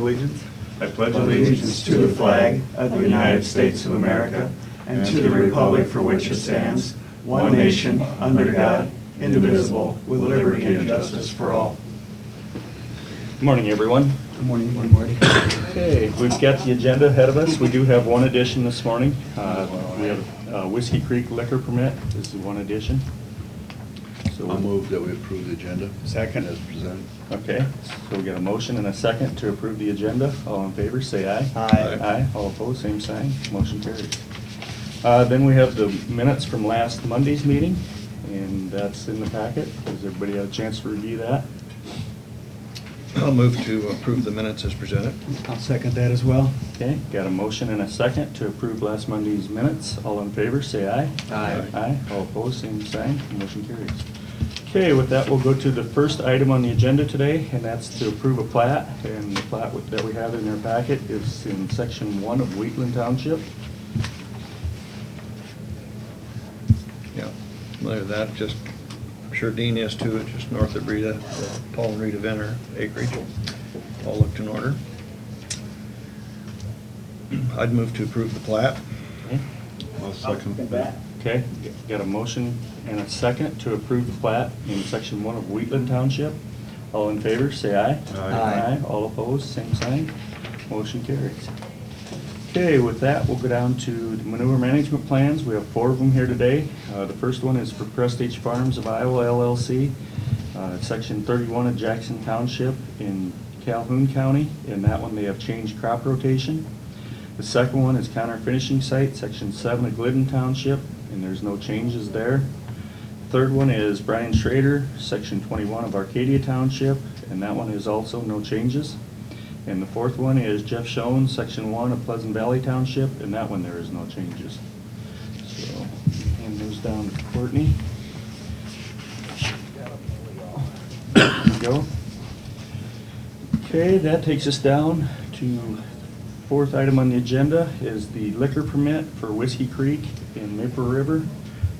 Allegiance. I pledge allegiance to the flag of the United States of America and to the republic for which it stands, one nation, under God, indivisible, with liberty and justice for all. Good morning, everyone. Good morning. Good morning. Okay, we've got the agenda ahead of us. We do have one addition this morning. We have Whiskey Creek liquor permit. This is one addition. So I'll move that we approve the agenda. Second. As presented. Okay, so we got a motion and a second to approve the agenda. All in favor, say aye. Aye. Aye. All opposed, same sign. Motion carries. Then we have the minutes from last Monday's meeting, and that's in the packet. Does everybody have a chance to review that? I'll move to approve the minutes as presented. I'll second that as well. Okay, got a motion and a second to approve last Monday's minutes. All in favor, say aye. Aye. Aye. All opposed, same sign. Motion carries. Okay, with that, we'll go to the first item on the agenda today, and that's to approve a plat. And the plat that we have in our packet is in section 1 of Wheatland Township. Yeah, familiar with that, just, I'm sure Dean is too, it's just north of Rita, Paul and Rita Venner acreage. All looked in order. I'd move to approve the plat. Okay. I'll second that. Okay, got a motion and a second to approve the plat in section 1 of Wheatland Township. All in favor, say aye. Aye. All opposed, same sign. Motion carries. Okay, with that, we'll go down to the manure management plans. We have 4 of them here today. The first one is for Prestige Farms of Iowa LLC, section 31 of Jackson Township in Calhoun County. In that one, they have changed crop rotation. The second one is Counter Finishing Site, section 7 of Glidden Township, and there's no changes there. Third one is Brian Schrader, section 21 of Arcadia Township, and that one is also no changes. And the fourth one is Jeff Schoen, section 1 of Pleasant Valley Township, and that one there is no changes. So, hand those down to Courtney. There we go. Okay, that takes us down to fourth item on the agenda is the liquor permit for Whiskey Creek in Maple River.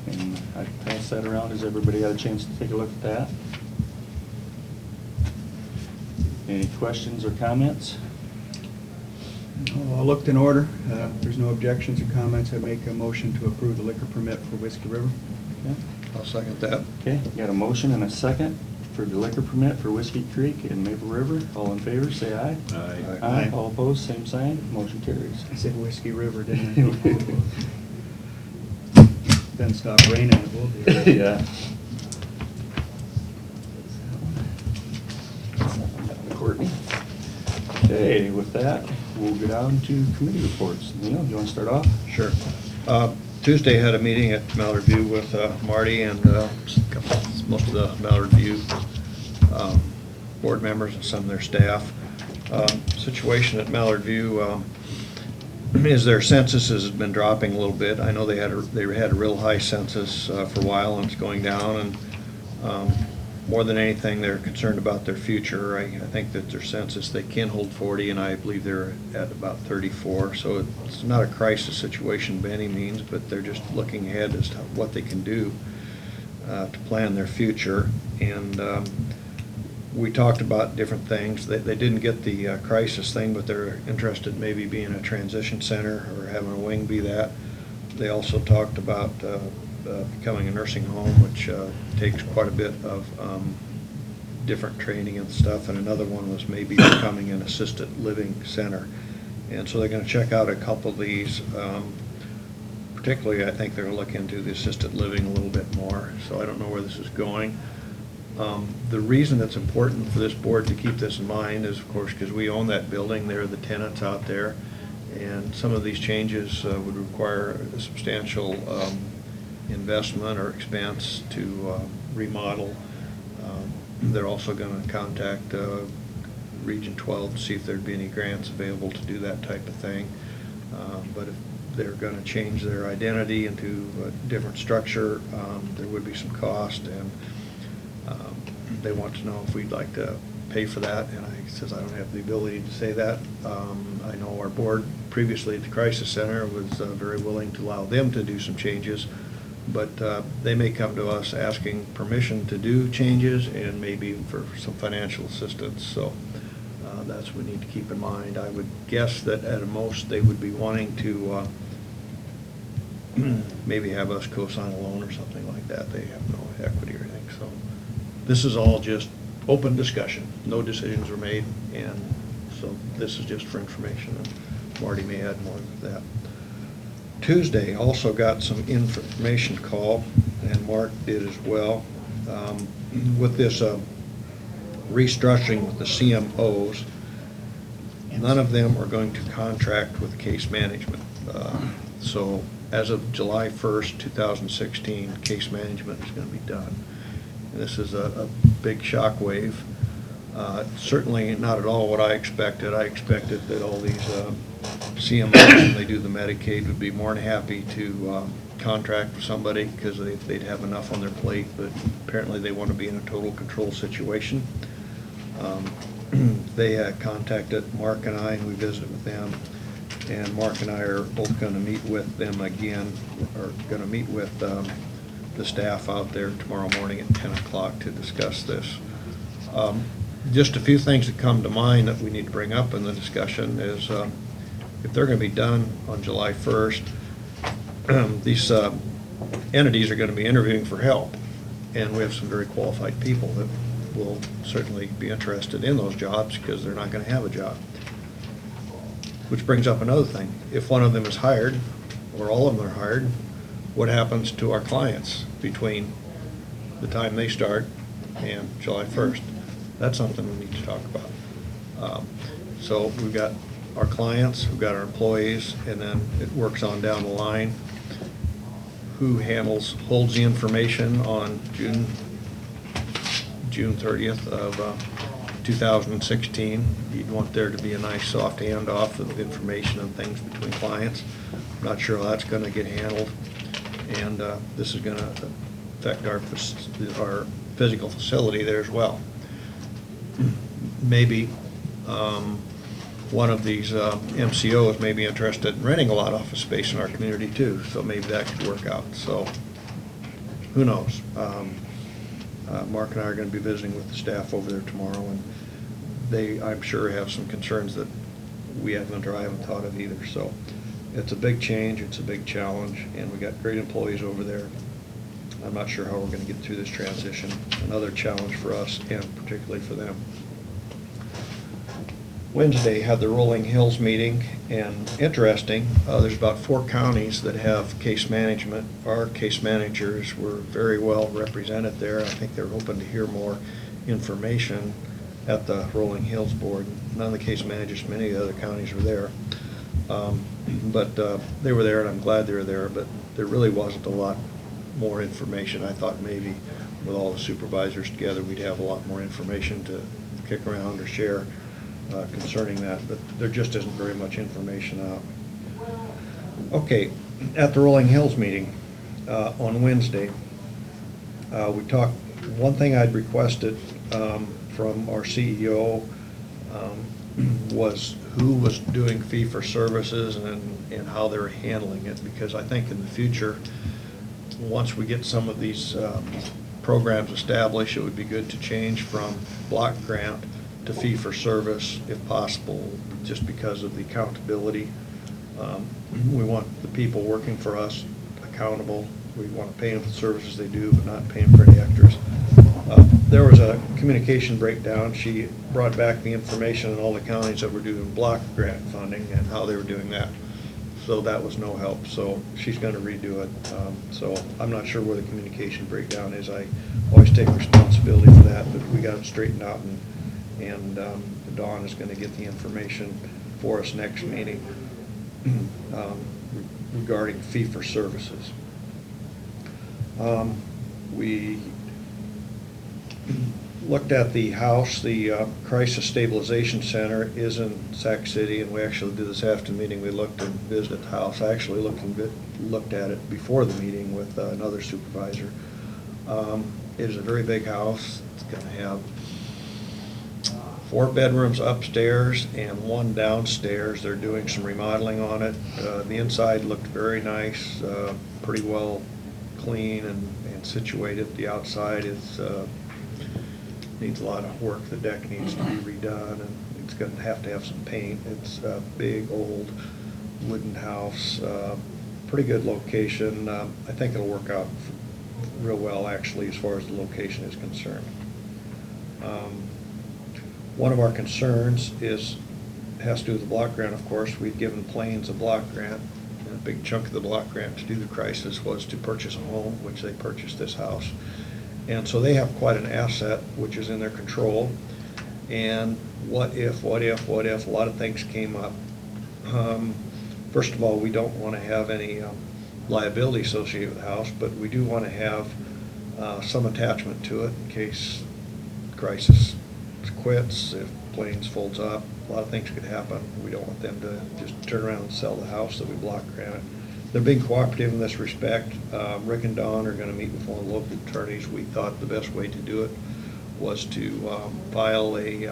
And I pass that around. Has everybody had a chance to take a look at that? Any questions or comments? All looked in order. If there's no objections or comments, I make a motion to approve the liquor permit for Whiskey River. Okay. I'll second that. Okay, got a motion and a second for the liquor permit for Whiskey Creek in Maple River. All in favor, say aye. Aye. Aye. All opposed, same sign. Motion carries. I said Whiskey River, didn't I? Then stop raining, it will be. Yeah. Courtney. Okay, with that, we'll go down to committee reports. Neil, you want to start off? Sure. Tuesday had a meeting at Mallard View with Marty and most of the Mallard View board members and some of their staff. Situation at Mallard View is their census has been dropping a little bit. I know they had a real high census for a while, and it's going down. And more than anything, they're concerned about their future. I think that their census, they can hold 40, and I believe they're at about 34. So it's not a crisis situation by any means, but they're just looking ahead as to what they can do to plan their future. And we talked about different things. They didn't get the crisis thing, but they're interested in maybe being a transition center or having a wing be that. They also talked about becoming a nursing home, which takes quite a bit of different training and stuff, and another one was maybe becoming an assisted living center. And so they're going to check out a couple of these. Particularly, I think they're going to look into the assisted living a little bit more, so I don't know where this is going. The reason it's important for this board to keep this in mind is, of course, because we own that building. They're the tenants out there, and some of these changes would require a substantial investment or expense to remodel. They're also going to contact Region 12 to see if there'd be any grants available to do that type of thing. But if they're going to change their identity into a different structure, there would be some cost, and they want to know if we'd like to pay for that, and I says I don't have the ability to say that. I know our board previously at the Crisis Center was very willing to allow them to do some changes, but they may come to us asking permission to do changes and maybe for some financial assistance. So That's what we need to keep in mind. I would guess that at most, they would be wanting to maybe have us co-sign a loan or something like that. They have no equity or anything, so this is all just open discussion. No decisions were made, and so this is just for information, and Marty may add more to that. Tuesday also got some information call, and Mark did as well, with this restructuring with the CMOs. None of them are going to contract with case management. So as of July 1st, 2016, case management is going to be done. And this is a big shock wave. Certainly not at all what I expected. I expected that all these CMOs, when they do the Medicaid, would be more than happy to contract with somebody because they'd have enough on their plate, but apparently they want to be in a total control situation. They contacted Mark and I, and we visited with them, and Mark and I are both going to meet with them again, or going to meet with the staff out there tomorrow morning at 10 o'clock to discuss this. Just a few things that come to mind that we need to bring up in the discussion is if they're going to be done on July 1st, these entities are going to be interviewing for help, and we have some very qualified people that will certainly be interested in those jobs because they're not going to have a job. Which brings up another thing. If one of them is hired, or all of them are hired, what happens to our clients between the time they start and July 1st? That's something we need to talk about. So we've got our clients, we've got our employees, and then it works on down the line. Who holds the information on June 30th of 2016. You'd want there to be a nice soft handoff of information and things between clients. I'm not sure how that's going to get handled, and this is going to affect our physical facility there as well. Maybe one of these MCOs may be interested in renting a lot of office space in our community too, so maybe that could work out. So who knows? Mark and I are going to be visiting with the staff over there tomorrow, and they, I'm sure, have some concerns that we haven't thought of either. So it's a big change, it's a big challenge, and we got great employees over there. I'm not sure how we're going to get through this transition. Another challenge for us, and particularly for them. Wednesday had the Rolling Hills meeting, and interesting, there's about 4 counties that have case management. Our case managers were very well represented there. I think they're hoping to hear more information at the Rolling Hills board. None of the case managers from any of the other counties were there. But they were there, and I'm glad they were there, but there really wasn't a lot more information. I thought maybe with all the supervisors together, we'd have a lot more information to kick around or share concerning that, but there just isn't very much information out. Okay, at the Rolling Hills meeting on Wednesday, we talked, one thing I'd requested from our CEO was who was doing fee-for-services and how they were handling it, because I think in the future, once we get some of these programs established, it would be good to change from block grant to fee-for-service if possible, just because of the accountability. We want the people working for us accountable. We want to pay them for the services they do, but not pay them for any extras. There was a communication breakdown. She brought back the information on all the counties that were doing block grant funding and how they were doing that. So that was no help. So she's going to redo it. So I'm not sure where the communication breakdown is. I always take responsibility for that, but we got it straightened out, and Dawn is going to get the information for us next meeting regarding fee-for-services. We looked at the house. The Crisis Stabilization Center is in Sac City, and we actually did this after the meeting. We looked and visited the house. I actually looked at it before the meeting with another supervisor. It is a very big house. It's going to have 4 bedrooms upstairs and 1 downstairs. They're doing some remodeling on it. The inside looked very nice, pretty well clean and situated. The outside is needs a lot of work. The deck needs to be redone and it's going to have some paint. It's a big, old wooden house, pretty good location. I think it'll work out real well, actually, as far as the location is concerned. One of our concerns has to do with the block grant, of course. We'd given Plains a block grant, and a big chunk of the block grant to do the crisis was to purchase a home, which they purchased this house. And so they have quite an asset, which is in their control. And what if, a lot of things came up. First of all, we don't want to have any liability associated with the house, but we do want to have some attachment to it in case crisis quits, if Plains folds up. A lot of things could happen. We don't want them to just turn around and sell the house that we block granted. They're being cooperative in this respect. Rick and Don are going to meet with one of the local attorneys. We thought the best way to do it was to file a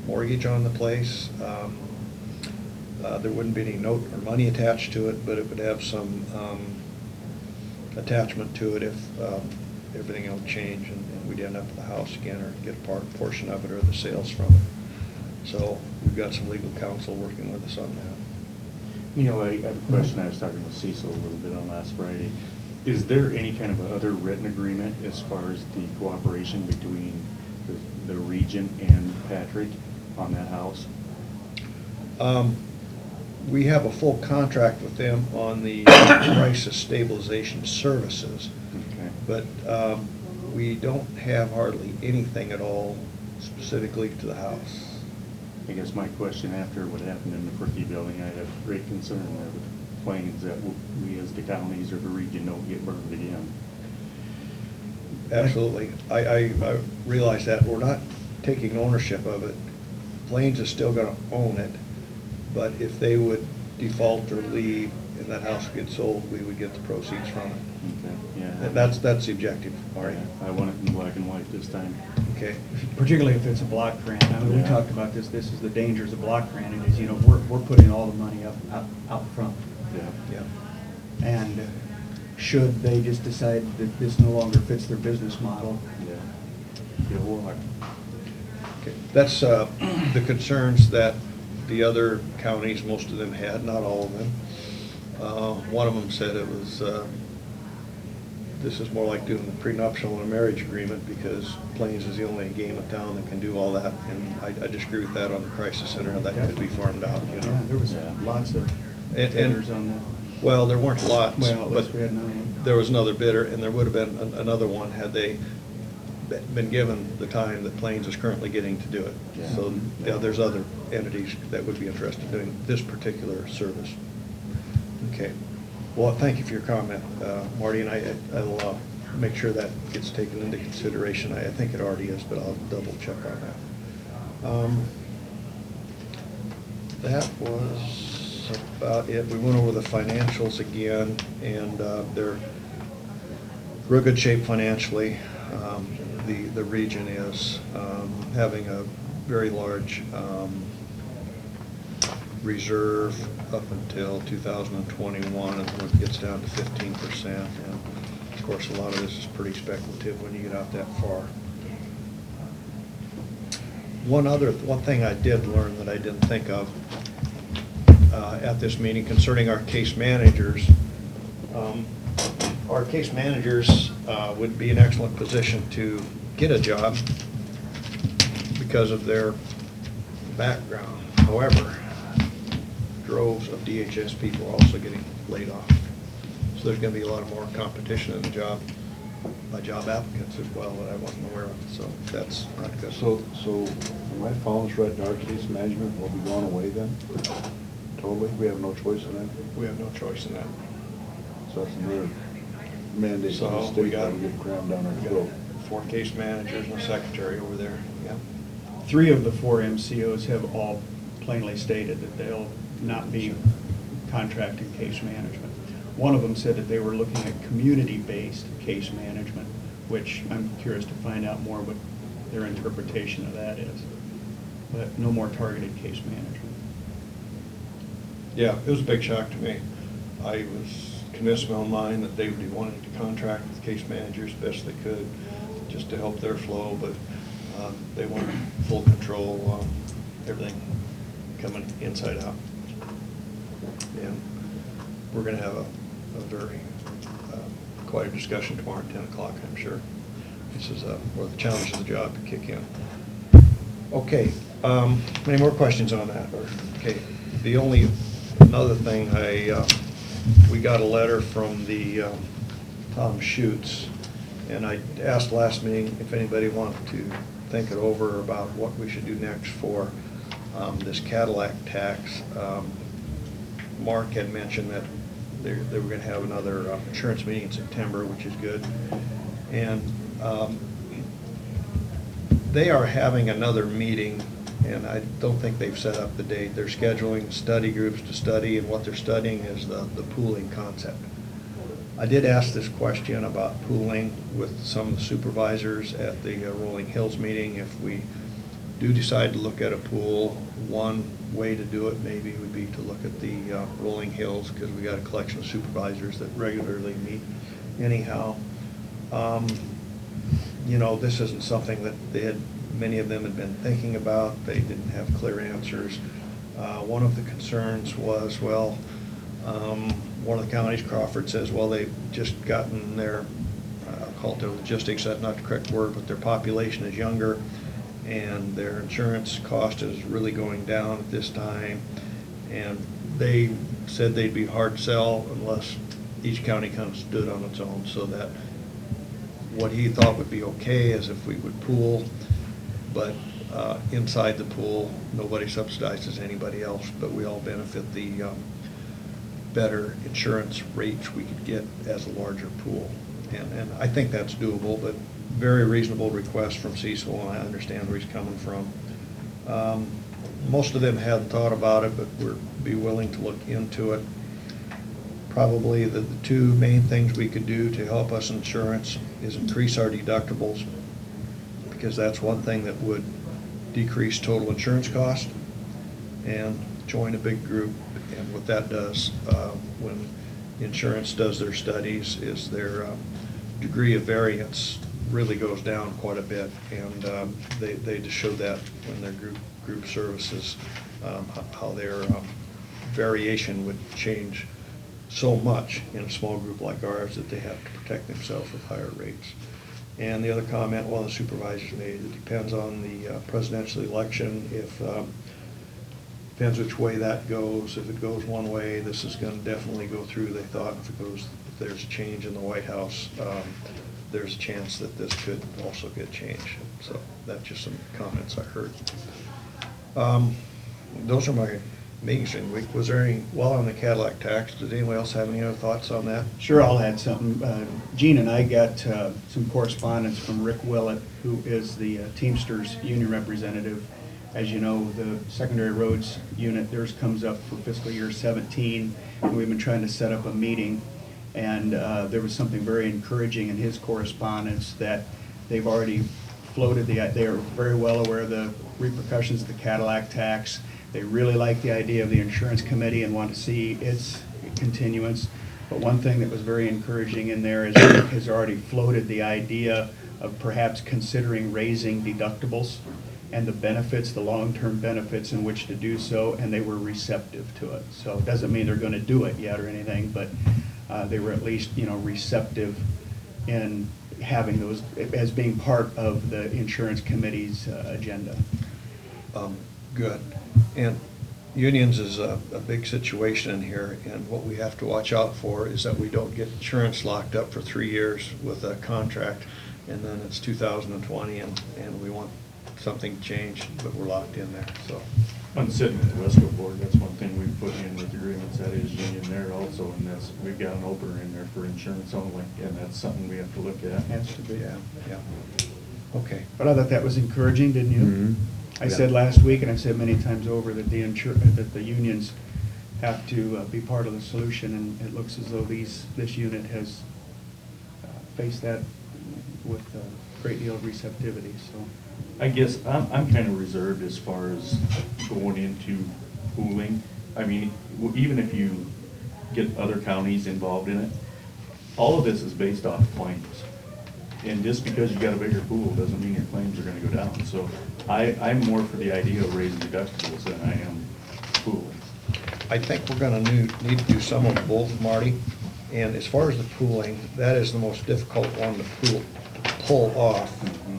mortgage on the place. There wouldn't be any note or money attached to it, but it would have some attachment to it if everything else changed and we'd end up with the house again, or get a portion of it, or the sales from it. So we've got some legal counsel working with us on that. Neil, I have a question. I was talking with Cecil a little bit on last Friday. Is there any kind of other written agreement as far as the cooperation between the region and Patrick on that house? We have a full contract with them on the crisis stabilization services, Okay. but we don't have hardly anything at all specifically to the house. I guess my question after what happened in the Perky building, I have great concern there with Plains that we as the counties or the region don't get burned again. Absolutely. I realize that. We're not taking ownership of it. Plains is still going to own it, but if they would default or leave and that house would get sold, we would get the proceeds from it. Okay, yeah. That's the objective, Marty. I want it in black and white this time. Okay. Particularly if it's a block grant. I mean, we Yeah. talked about this is the dangers of block granting is, we're putting all the money out front. Yeah. Yeah. And should they just decide that this no longer fits their business model, Yeah. Good luck. Okay. That's the concerns that the other counties, most of them had, not all of them. One of them said it was, this is more like doing the prenuptial and a marriage agreement because Plains is the only game in town that can do all that. And I disagree with that on the crisis center, how that could be farmed out, you know. yeah, there was Yeah. lots of And- bidders on that. Well, there weren't lots, Well, at but least we had another one. there was another bidder, and there would have been another one had they been given the time that Plains is currently getting to do it. Yeah. So, yeah, there's other entities that would be interested in doing this particular service. Okay. Well, thank you for your comment, Marty, and I'll make sure that gets taken into consideration. I think it already is, but I'll double check on that. That was about it. We went over the financials again, and they're real good shape financially. The region is having a very large reserve up until 2021, and when it gets down to 15%. And of course, a lot of this is pretty speculative when you get out that far. One thing I did learn that I didn't think of at this meeting concerning our case managers. Our case managers would be in an excellent position to get a job because of their background. However, droves of DHS people are also getting laid off. So there's going to be a lot of more competition in the job by job applicants as well that I wasn't aware of. So that's not good. So am I following this right, our case management will be going away then? Totally? We have no choice in that? We have no choice in that. So that's another mandate So from the we state got- that will get crammed down our We got throat. 4 case managers and a secretary over there. Yeah. 3 of the 4 MCOs have all plainly stated that they'll not be contracting case management. One of them said that they were looking at community-based case management, which I'm curious to find out more what their interpretation of that is. But no more targeted case management. Yeah, it was a big shock to me. I was convinced in my own mind that they would be wanting to contract with case managers best they could, just to help their flow, but they wanted full control. everything coming inside out. And we're gonna have a very, quite a discussion tomorrow at 10 o'clock, I'm sure. This is where the challenge of the job to kick in. Okay, any more questions on that? Or, okay, the only, another thing, we got a letter from the Tom Schutz, and I asked last meeting if anybody wanted to think it over about what we should do next for this Cadillac tax. Mark had mentioned that they were going to have another insurance meeting in September, which is good. And they are having another meeting, and I don't think they've set up the date. They're scheduling study groups to study, and what they're studying is the pooling concept. I did ask this question about pooling with some of the supervisors at the Rolling Hills meeting. If we do decide to look at a pool, one way to do it maybe would be to look at the Rolling Hills, because we got a collection of supervisors that regularly meet anyhow. You know, this isn't something that many of them had been thinking about. They didn't have clear answers. One of the concerns was, well, one of the counties, Crawford, says, well, they've just gotten their, I'll call it their logistics, that's not the correct word, but their population is younger, and their insurance cost is really going down at this time. And they said they'd be hard to sell unless each county kind of stood on its own, so that what he thought would be okay is if we would pool, but inside the pool, nobody subsidizes anybody else, but we all benefit the better insurance rates we could get as a larger pool. And I think that's doable, but very reasonable request from Cecil, and I understand where he's coming from. Most of them hadn't thought about it, but we'd be willing to look into it. Probably the two main things we could do to help us insurance is increase our deductibles, because that's one thing that would decrease total insurance cost, and join a big group. And what that does, when insurance does their studies, is their degree of variance really goes down quite a bit, and they just show that when their group services, how their variation would change so much in a small group like ours that they have to protect themselves with higher rates. And the other comment one of the supervisors made, it depends on the presidential election. If depends which way that goes. If it goes one way, this is going to definitely go through, they thought. If there's a change in the White House, there's a chance that this could also get changed. So that's just some comments I heard. Those are my meetings in the week. Was there any, while on the Cadillac tax, did anyone else have any other thoughts on that? Sure, I'll add something. Gene and I got some correspondence from Rick Willett, who is the Teamsters union representative. As you know, the secondary roads unit, theirs comes up for fiscal year 17, and we've been trying to set up a meeting. And there was something very encouraging in his correspondence that they've already floated they are very well aware of the repercussions of the Cadillac tax. They really like the idea of the insurance committee and want to see its continuance. But one thing that was very encouraging in there is Rick has already floated the idea of perhaps considering raising deductibles and the benefits, the long-term benefits in which to do so, and they were receptive to it. So it doesn't mean they're going to do it yet or anything, but they were at least, receptive in having those as being part of the insurance committee's agenda. Good. And unions is a big situation in here, and what we have to watch out for is that we don't get insurance locked up for 3 years with a contract, and then it's 2020 and we want something changed, but we're locked in there. So I'm sitting at the Wesco board, that's one thing we've put in with agreements, that is union there also, and we've got an opener in there for insurance only, and that's something we have to look at. Has to be. yeah. Okay. But I thought that was encouraging, didn't you? Mm-hmm. I said last week, and I've said many times over, that the unions have to be part of the solution, and it looks as though this unit has faced that with a great deal of receptivity. So I guess I'm kind of reserved as far as going into pooling. I mean, even if you get other counties involved in it, all of this is based off claims. And just because you got a bigger pool doesn't mean your claims are gonna go down. So I'm more for the idea of raising deductibles than I am pooling. I think we're gonna need to do some of both, Marty. And as far as the pooling, that is the most difficult one to pull off.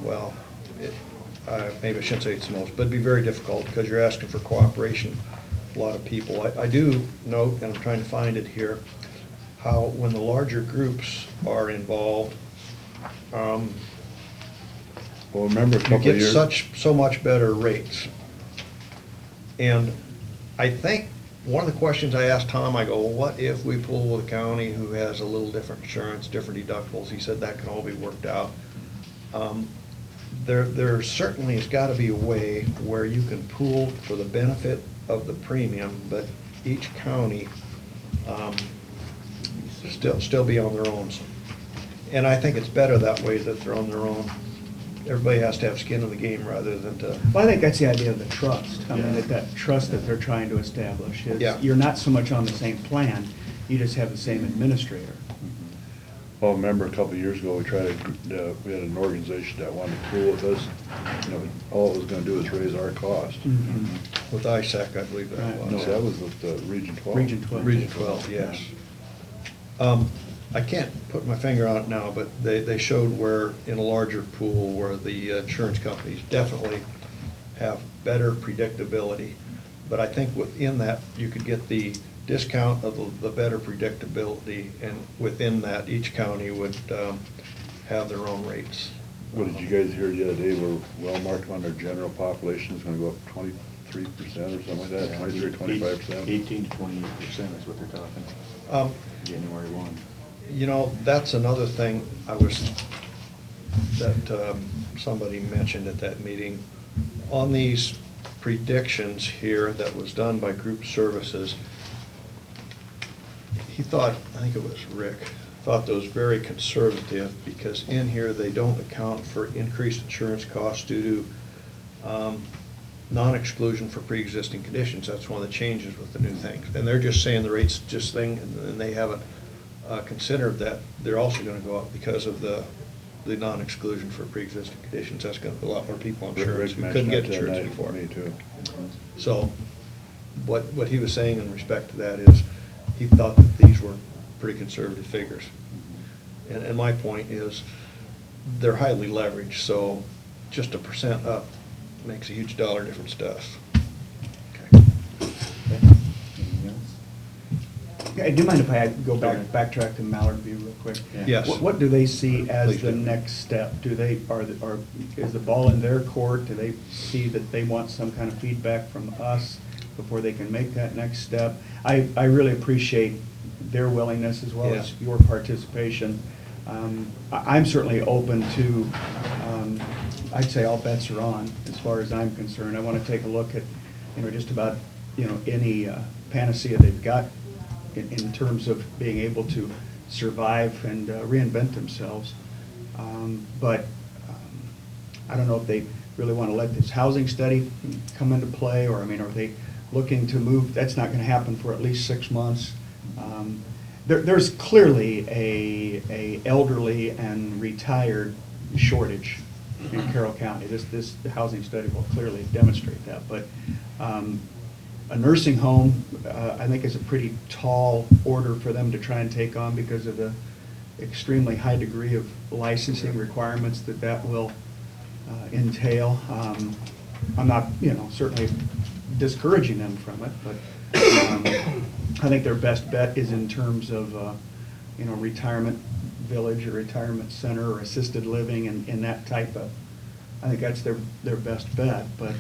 Well, maybe I shouldn't say it's the most, but it'd be very difficult because you're asking for cooperation, a lot of people. I do note, and I'm trying to find it here, how when the larger groups are involved, Well, remember a you couple of get years. so much better rates. And I think one of the questions I asked Tom, I go, well, what if we pool with a county who has a little different insurance, different deductibles? He said that can all be worked out. There certainly has got to be a way where you can pool for the benefit of the premium, but each county still be on their own. And I think it's better that way, that they're on their own. Everybody has to have skin in the game rather than to. Well, I think that's the idea of the trust. I mean, Yeah. that trust that they're trying to establish is, Yeah. you're not so much on the same plan, you just have the same administrator. Well, remember a couple of years ago, we we had an organization that wanted to pool with us. You know, all it was gonna do is raise our cost. With ISAC, I believe that Right. was. No, that was with Region 12. Region 12. Region 12, yes. I can't put my finger on it now, but they showed where, in a larger pool, where the insurance companies definitely have better predictability. But I think within that, you could get the discount of the better predictability, and within that, each county would have their own rates. What did you guys hear the other day, where Wellmark on their general population is gonna go up 23% or something like that, 23, 25%? 18 to 28% is what they're talking Um, January 1. You know, that's another thing that somebody mentioned at that meeting. On these predictions here that was done by Group Services, he thought, I think it was Rick, thought those very conservative, because in here, they don't account for increased insurance costs due to non-exclusion for pre-existing conditions. That's one of the changes with the new things. And they're just saying the rates just thing, and they haven't considered that they're also gonna go up because of the non-exclusion for pre-existing conditions. That's gonna put a lot more people on insurance Rick who couldn't mentioned get that insurance tonight before. to me too. So, what he was saying in respect to that is, he thought that these were pretty conservative figures. And my point is, they're highly leveraged, so just 1% up makes a huge dollar difference to us. Anything else? Yeah, do you mind if I go Okay. backtrack to Mallard View real quick? Yeah. Yes. What do they see as Please the do. next step? Do they, is the ball in their court? Do they see that they want some kind of feedback from us before they can make that next step? I really appreciate their willingness as well as Yeah. your participation. I'm certainly open to, I'd say all bets are on, as far as I'm concerned. I want to take a look at, just about, any panacea they've got in terms of being able to survive and reinvent themselves. But I don't know if they really want to let this housing study come into play, or, are they looking to move? That's not going to happen for at least 6 months. There's clearly a elderly and retired shortage in Carroll County. This housing study will clearly demonstrate that. But a nursing home, I think, is a pretty tall order for them to try and take on because of the extremely high degree of licensing requirements that will entail. I'm not, certainly discouraging them from it, but I think their best bet is in terms of, retirement village or retirement center or assisted living and that type of, I think that's their best bet, but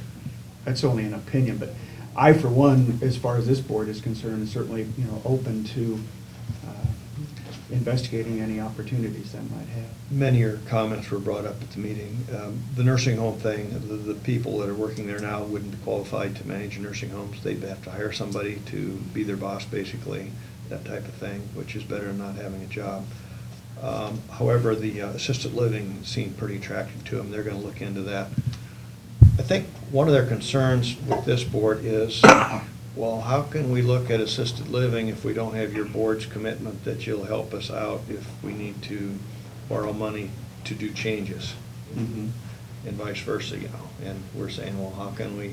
that's only an opinion. But I, for one, as far as this board is concerned, is certainly, open to investigating any opportunities that might have. Many of your comments were brought up at the meeting. The nursing home thing, the people that are working there now wouldn't be qualified to manage nursing homes. They'd have to hire somebody to be their boss, basically, that type of thing, which is better than not having a job. However, the assisted living seemed pretty attractive to them. They're going to look into that. I think one of their concerns with this board is, well, how can we look at assisted living if we don't have your board's commitment that you'll help us out if we need to borrow money to do changes, Mhm. and vice versa, you know. And we're saying, well, how can we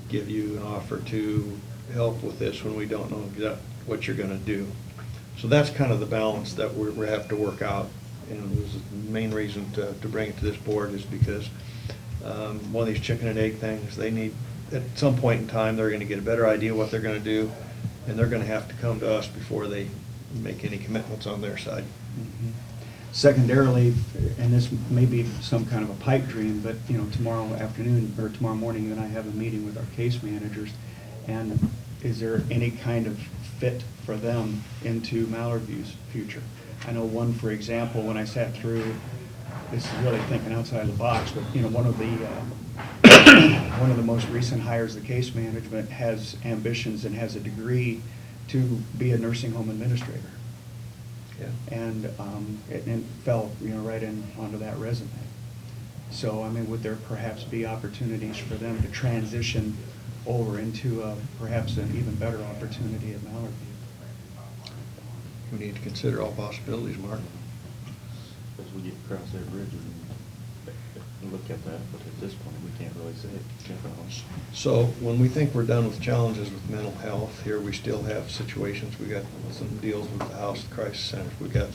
give you an offer to help with this when we don't know what you're gonna do? So that's kind of the balance that we have to work out. And it was the main reason to bring it to this board is because one of these chicken and egg things, they need, at some point in time, they're gonna get a better idea what they're gonna do, and they're gonna have to come to us before they make any commitments on their side. Mhm. Secondarily, and this may be some kind of a pipe dream, but, you know, tomorrow afternoon, or tomorrow morning, you and I have a meeting with our case managers, and is there any kind of fit for them into Mallard View's future? I know one, for example, when I sat through, this is really thinking outside the box, but, you know, one of the most recent hires, the case management, has ambitions and has a degree to be a nursing home administrator. Yeah. And it fell, you know, right in onto that resume. So, I mean, would there perhaps be opportunities for them to transition over into perhaps an even better opportunity at Mallard View? We need to consider all possibilities, Mark. As we get across that bridge, we can look at that, but at this point, we can't really say it. So when we think we're done with challenges with mental health, here we still have situations. We got some deals with the House Crisis Center. We got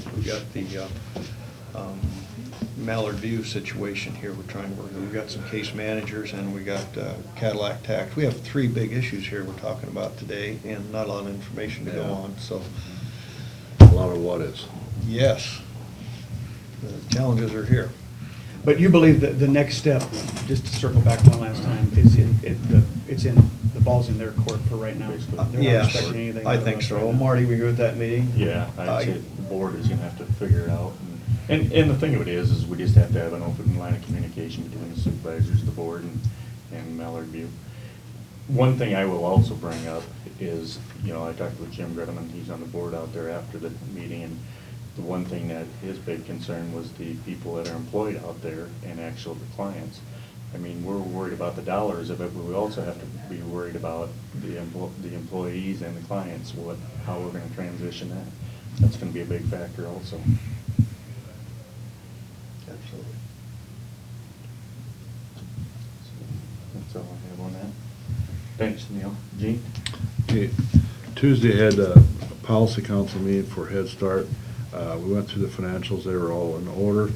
the Mallard View situation here we're trying to work. We've got some case managers, and we got Cadillac tax. We have three big issues here we're talking about today, and not a lot of information to go Yeah. on. So A lot of what is. yes, the challenges are here. But you believe that the next step, just to circle back one last time, is the ball's in their court for right now? They're not Yes, expecting anything I out of think us so. right now. Marty, we agree with that meeting? Yeah, I'd say the board is gonna have to figure it out. And the thing of it is we just have to have an open line of communication between the supervisors, the board, and Mallard View. One thing I will also bring up is, you know, I talked with Jim Gredeman, he's on the board out there after the meeting, and the one thing that his big concern was the people that are employed out there and actual the clients. I mean, we're worried about the dollars of it, but we also have to be worried about the employees and the clients, how we're gonna transition that. That's gonna be a big factor also. Absolutely. That's all I have on that. Thanks, Neil. Gene? Okay, Tuesday had a policy council meeting for Head Start. We went through the financials, they were all in order.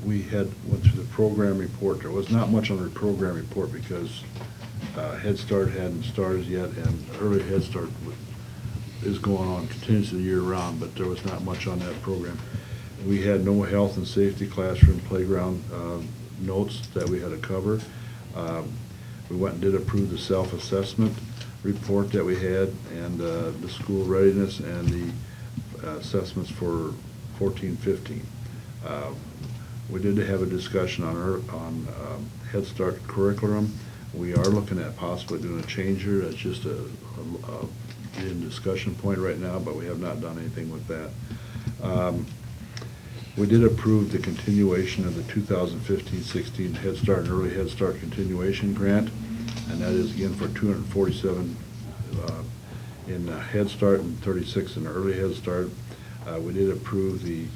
We went through the program report. There was not much on the program report because Head Start hadn't started yet, and early Head Start is going on continuously year-round, but there was not much on that program. We had no health and safety classroom playground notes that we had to cover. We went and did approve the self-assessment report that we had, and the school readiness and the assessments for 14-15. We did have a discussion on Head Start curriculum. We are looking at possibly doing a change here. That's just a discussion point right now, but we have not done anything with that. We did approve the continuation of the 2015-16 Head Start and Early Head Start Continuation Grant, and that is again for $247 in Head Start and $36 in Early Head Start. We did approve the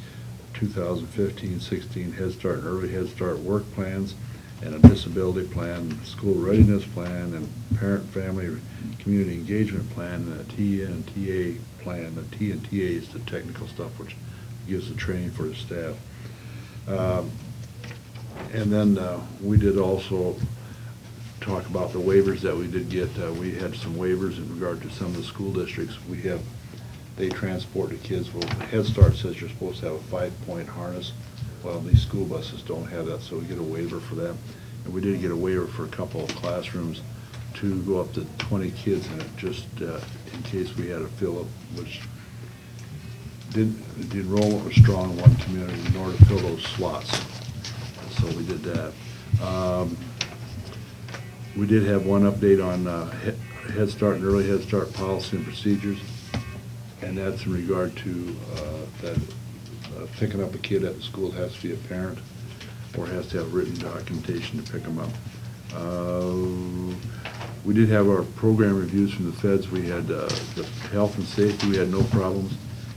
2015-16 Head Start and Early Head Start work plans and a disability plan, school readiness plan, and parent family community engagement plan, and a TA and TA plan. The T and TA is the technical stuff which gives the training for the staff. And then we did also talk about the waivers that we did get. We had some waivers in regard to some of the school districts. They transport the kids. Well, Head Start says you're supposed to have a 5-point harness. Well, these school buses don't have that, so we get a waiver for that. And we did get a waiver for a couple of classrooms to go up to 20 kids in it, just in case we had to fill up, which the enrollment was strong in one community in order to fill those slots. So we did that. We did have one update on Head Start and Early Head Start policy and procedures, and that's in regard to that picking up a kid at the school has to be a parent or has to have written documentation to pick them up. We did have our program reviews from the feds. We had the health and safety, we had no problems,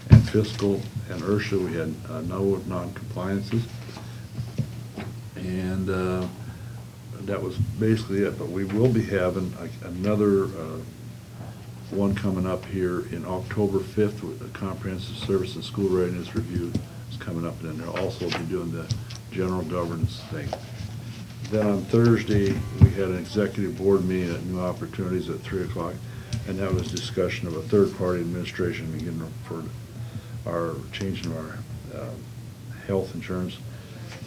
and fiscal and IRSA, we had no non-compliances. And that was basically it, but we will be having another one coming up here in October 5th with the Comprehensive Service and School Readiness Review is coming up, and then they'll also be doing the general governance thing. Then on Thursday, we had an executive board meeting at New Opportunities at 3 o'clock, and that was discussion of a third-party administration beginning for our changing our health insurance.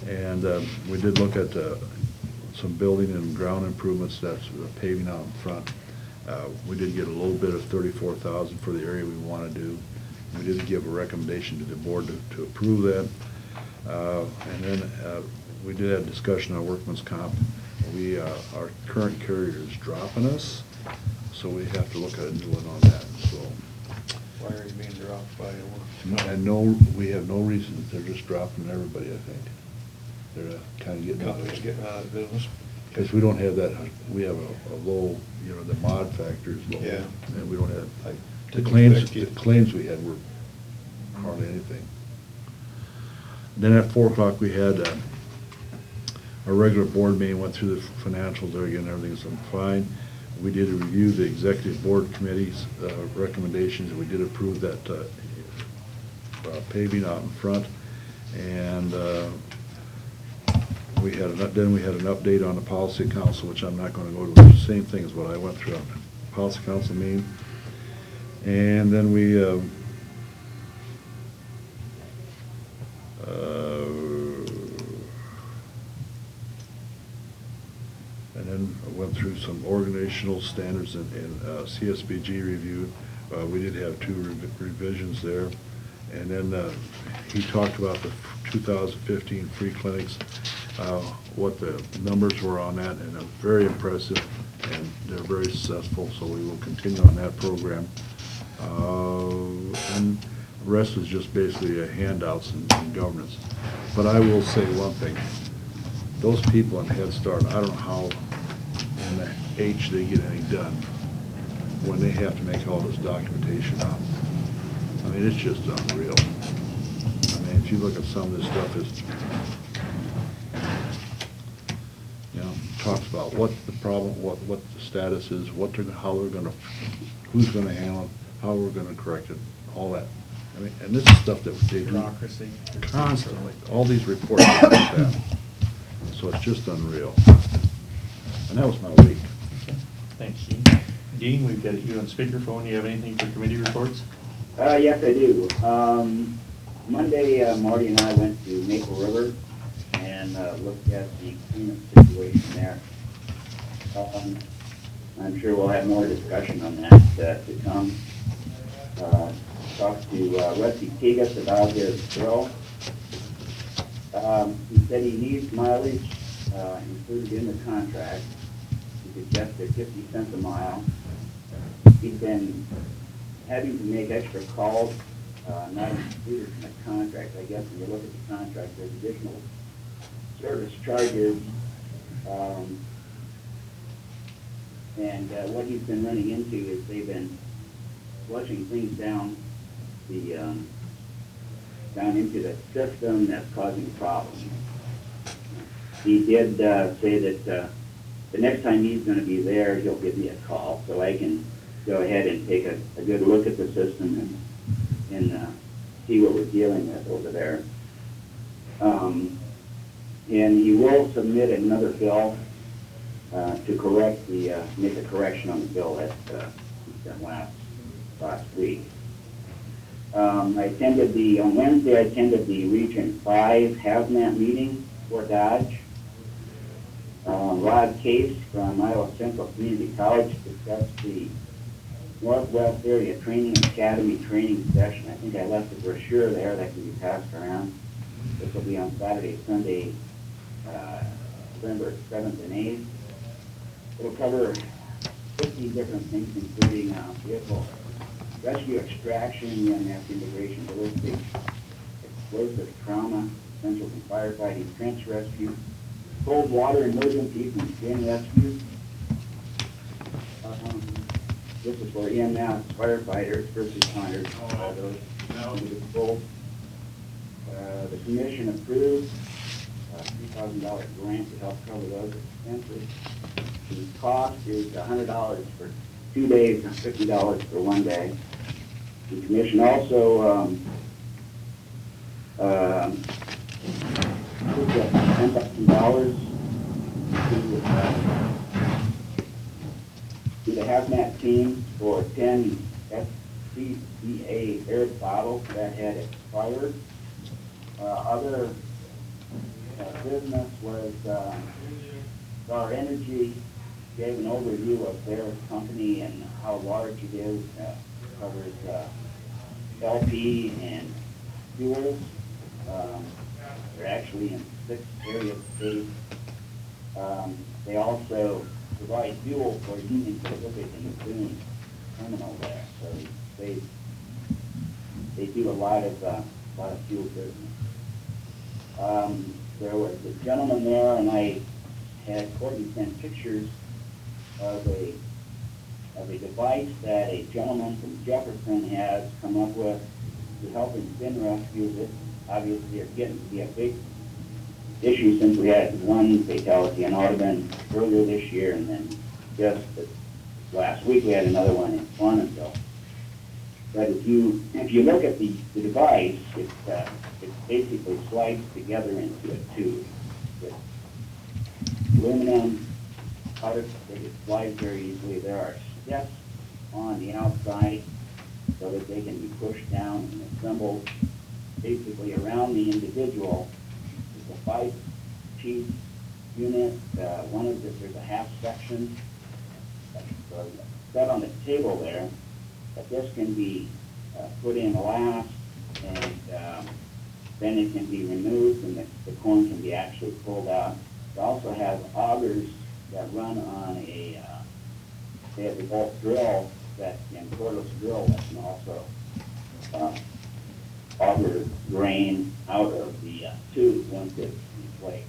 And we did look at some building and ground improvements, that's paving out in front. We did get a little bit of $34,000 for the area we want to do. We did give a recommendation to the board to approve that. And then we did have discussion on workman's comp. Our current carrier is dropping us, so we have to look at a new one on that, so. Why are you being dropped by We have no reason, they're just dropping everybody, I think. They're kind of getting out companies getting out of business? because we don't have that, we have a low, the mod factor is low. Yeah. And we don't have, I the didn't expect the you- claims we had were hardly anything. Then at 4 o'clock, we had our regular board meeting, went through the financials there again, everything's fine. We did review the executive board committee's recommendations, and we did approve that paving out in front. And then we had an update on the policy council, which I'm not gonna go to, it's the same thing as what I went through on the policy council meeting. And then we went through some organizational standards and CSBG review. We did have 2 revisions there. And then he talked about the 2015 free clinics, what the numbers were on that, and they're very impressive, and they're very successful, so we will continue on that program. And the rest is just basically handouts and governance. But I will say one thing, those people in Head Start, I don't know how in the H they get any done when they have to make all this documentation up. I mean, it's just unreal. I mean, if you look at some of this stuff, it's, talks about what the problem, what the status is, how they're gonna, who's gonna handle it, how we're gonna correct it, all that. I mean, and this is stuff that they do Bureaucracy. constantly, all these reports like that. So it's just unreal. And that was my week. Thanks, Dean. Dean, we've got you on speakerphone. You have anything for committee reports? Yes, I do. Monday, Marty and I went to Maple River and looked at the cleanup situation there. I'm sure we'll have more discussion on that to come. Talked to Rusty Tigas about his bill. He said he needs mileage included in the contract. He suggested 50 cents a mile. He's been having to make extra calls, not included in the contract. I guess when you look at the contract, there's additional service charges. And what he's been running into is they've been flushing things down into the system that's causing problems. He did say that the next time he's going to be there, he'll give me a call so I can go ahead and take a good look at the system and see what we're dealing with over there. And he will submit another bill to correct make a correction on the bill that he sent last week. On Wednesday I attended the Region 5 Hazmat meeting for Dodge. Rod Case from Iowa Central Community College discussed the Northwest Area Training Academy training session. I think I left a brochure there that can be passed around. This will be on Saturday, Sunday, November 7th and 8th. It'll cover 15 different things, including vehicle rescue extraction, EMS integration, ballistic, explosive trauma, essentials in firefighting, trench rescue, cold water emergencies and skin rescue. This is for EMS, firefighters, first responders, all those. The commission approved $3,000 grant to help cover those expenses. The cost is $100 for 2 days and $50 for 1 day. The commission also put $10,000 to the hazmat team for 10 SCBA air bottles that had expired. Other business was Star Energy gave an overview of their company and how large it is. Covers LP and fuels. They're actually in 6 area states. They also provide fuel for Union Pacific and the Boone terminal there. So they do a lot of fuel business. There was a gentleman there, and I had Courtney send pictures of a device that a gentleman from Jefferson has come up with to help in bin rescues. It obviously it's getting to be a big issue since we had 1 fatality in Audubon earlier this year, and then just last week we had another one in Farmville. But if you look at the device, it basically slides together into a tube with aluminum powder. It slides very easily. There are steps on the outside so that they can be pushed down and assembled basically around the individual. It's a 5-piece unit. There's a half section set on the table there. But this can be put in last, and then it can be removed, and the corn can be actually pulled out. It also has augers that run on they have the bolt drill and cordless drill that can also auger grain out of the tube once it's inflated.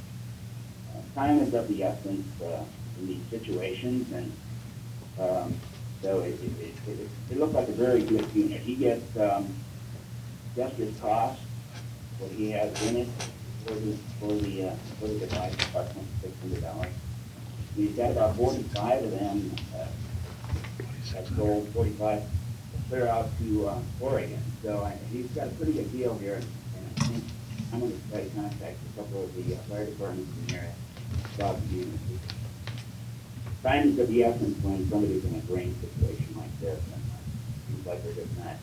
Time is of the essence in these situations, and so it looked like a very good unit. He gets just his cost, what he has in it for the device, about $600. He's got about 45 of them. That's sold 45 clear out to Oregon. So he's got a pretty good deal here, and I think I'm going to try to contact a couple of the fire departments in there about the unit. Time is of the essence when somebody's in a grain situation like this, and it seems like they're just not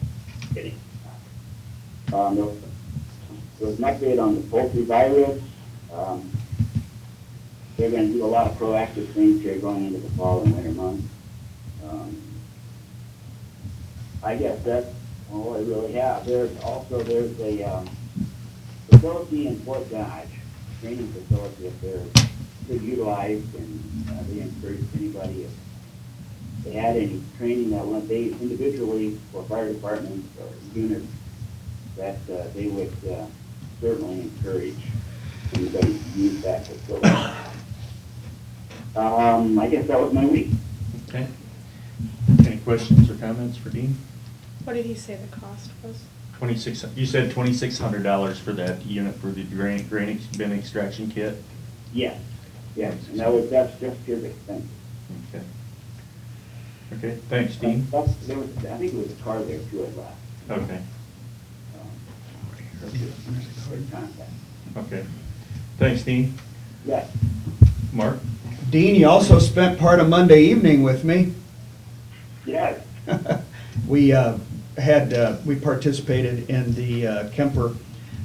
getting. There was an update on the poultry virus. They're going to do a lot of proactive things here going into the fall and winter months. I guess that's all I really have. There's a facility in Fort Dodge, training facility up there, good utilized, and they encourage anybody if they had any training that went they individually for fire departments or units that they would certainly encourage anybody to use that facility. I guess that was my week. Okay. Any questions or comments for Dean? What did he say the cost was? You said $2,600 for that unit for the grain bin extraction kit? Yes, and that's just his expense. Okay. Okay, thanks, Dean. I think it was a car there too at last. Okay. Good contact. Okay. Thanks, Dean. Yes. Mark? Dean, you also spent part of Monday evening with me. Yes. We we participated in the Kemper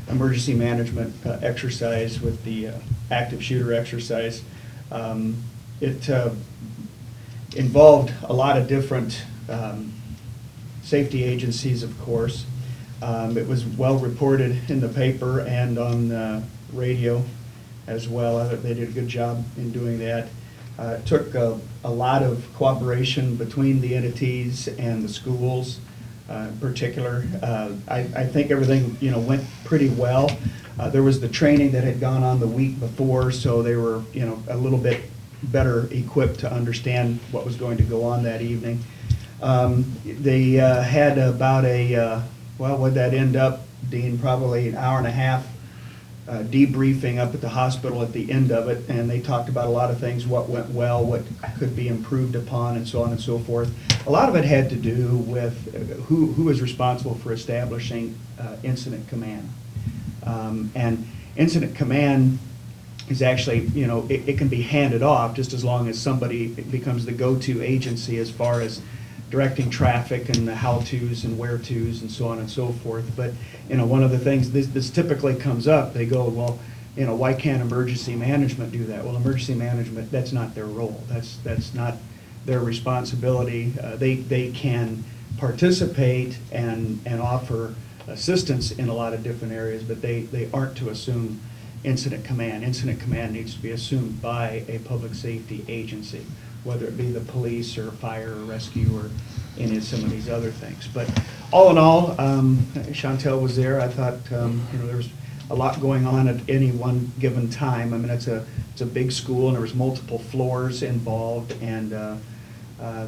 emergency management exercise with the active shooter exercise. It involved a lot of different safety agencies, of course. It was well reported in the paper and on the radio as well. They did a good job in doing that. It took a lot of cooperation between the entities and the schools in particular. I think everything went pretty well. There was the training that had gone on the week before, so they were a little bit better equipped to understand what was going to go on that evening. They had about what'd that end up, Dean? Probably an hour and a half debriefing up at the hospital at the end of it, and they talked about a lot of things, what went well, what could be improved upon, and so on and so forth. A lot of it had to do with who is responsible for establishing incident command. And incident command is actually, you know, it can be handed off just as long as somebody becomes the go-to agency as far as directing traffic and the how-tos and where-tos and so on and so forth. But, you know, one of the things, this typically comes up, they go, well, you know, why can't emergency management do that? Well, emergency management, that's not their role. That's not their responsibility. They can participate and offer assistance in a lot of different areas, but they aren't to assume incident command. Incident command needs to be assumed by a public safety agency, whether it be the police or fire or rescue or any of some of these other things. But all in all, Chantel was there. I thought, you know, there was a lot going on at any one given time. I mean, it's a big school, and there was multiple floors involved, and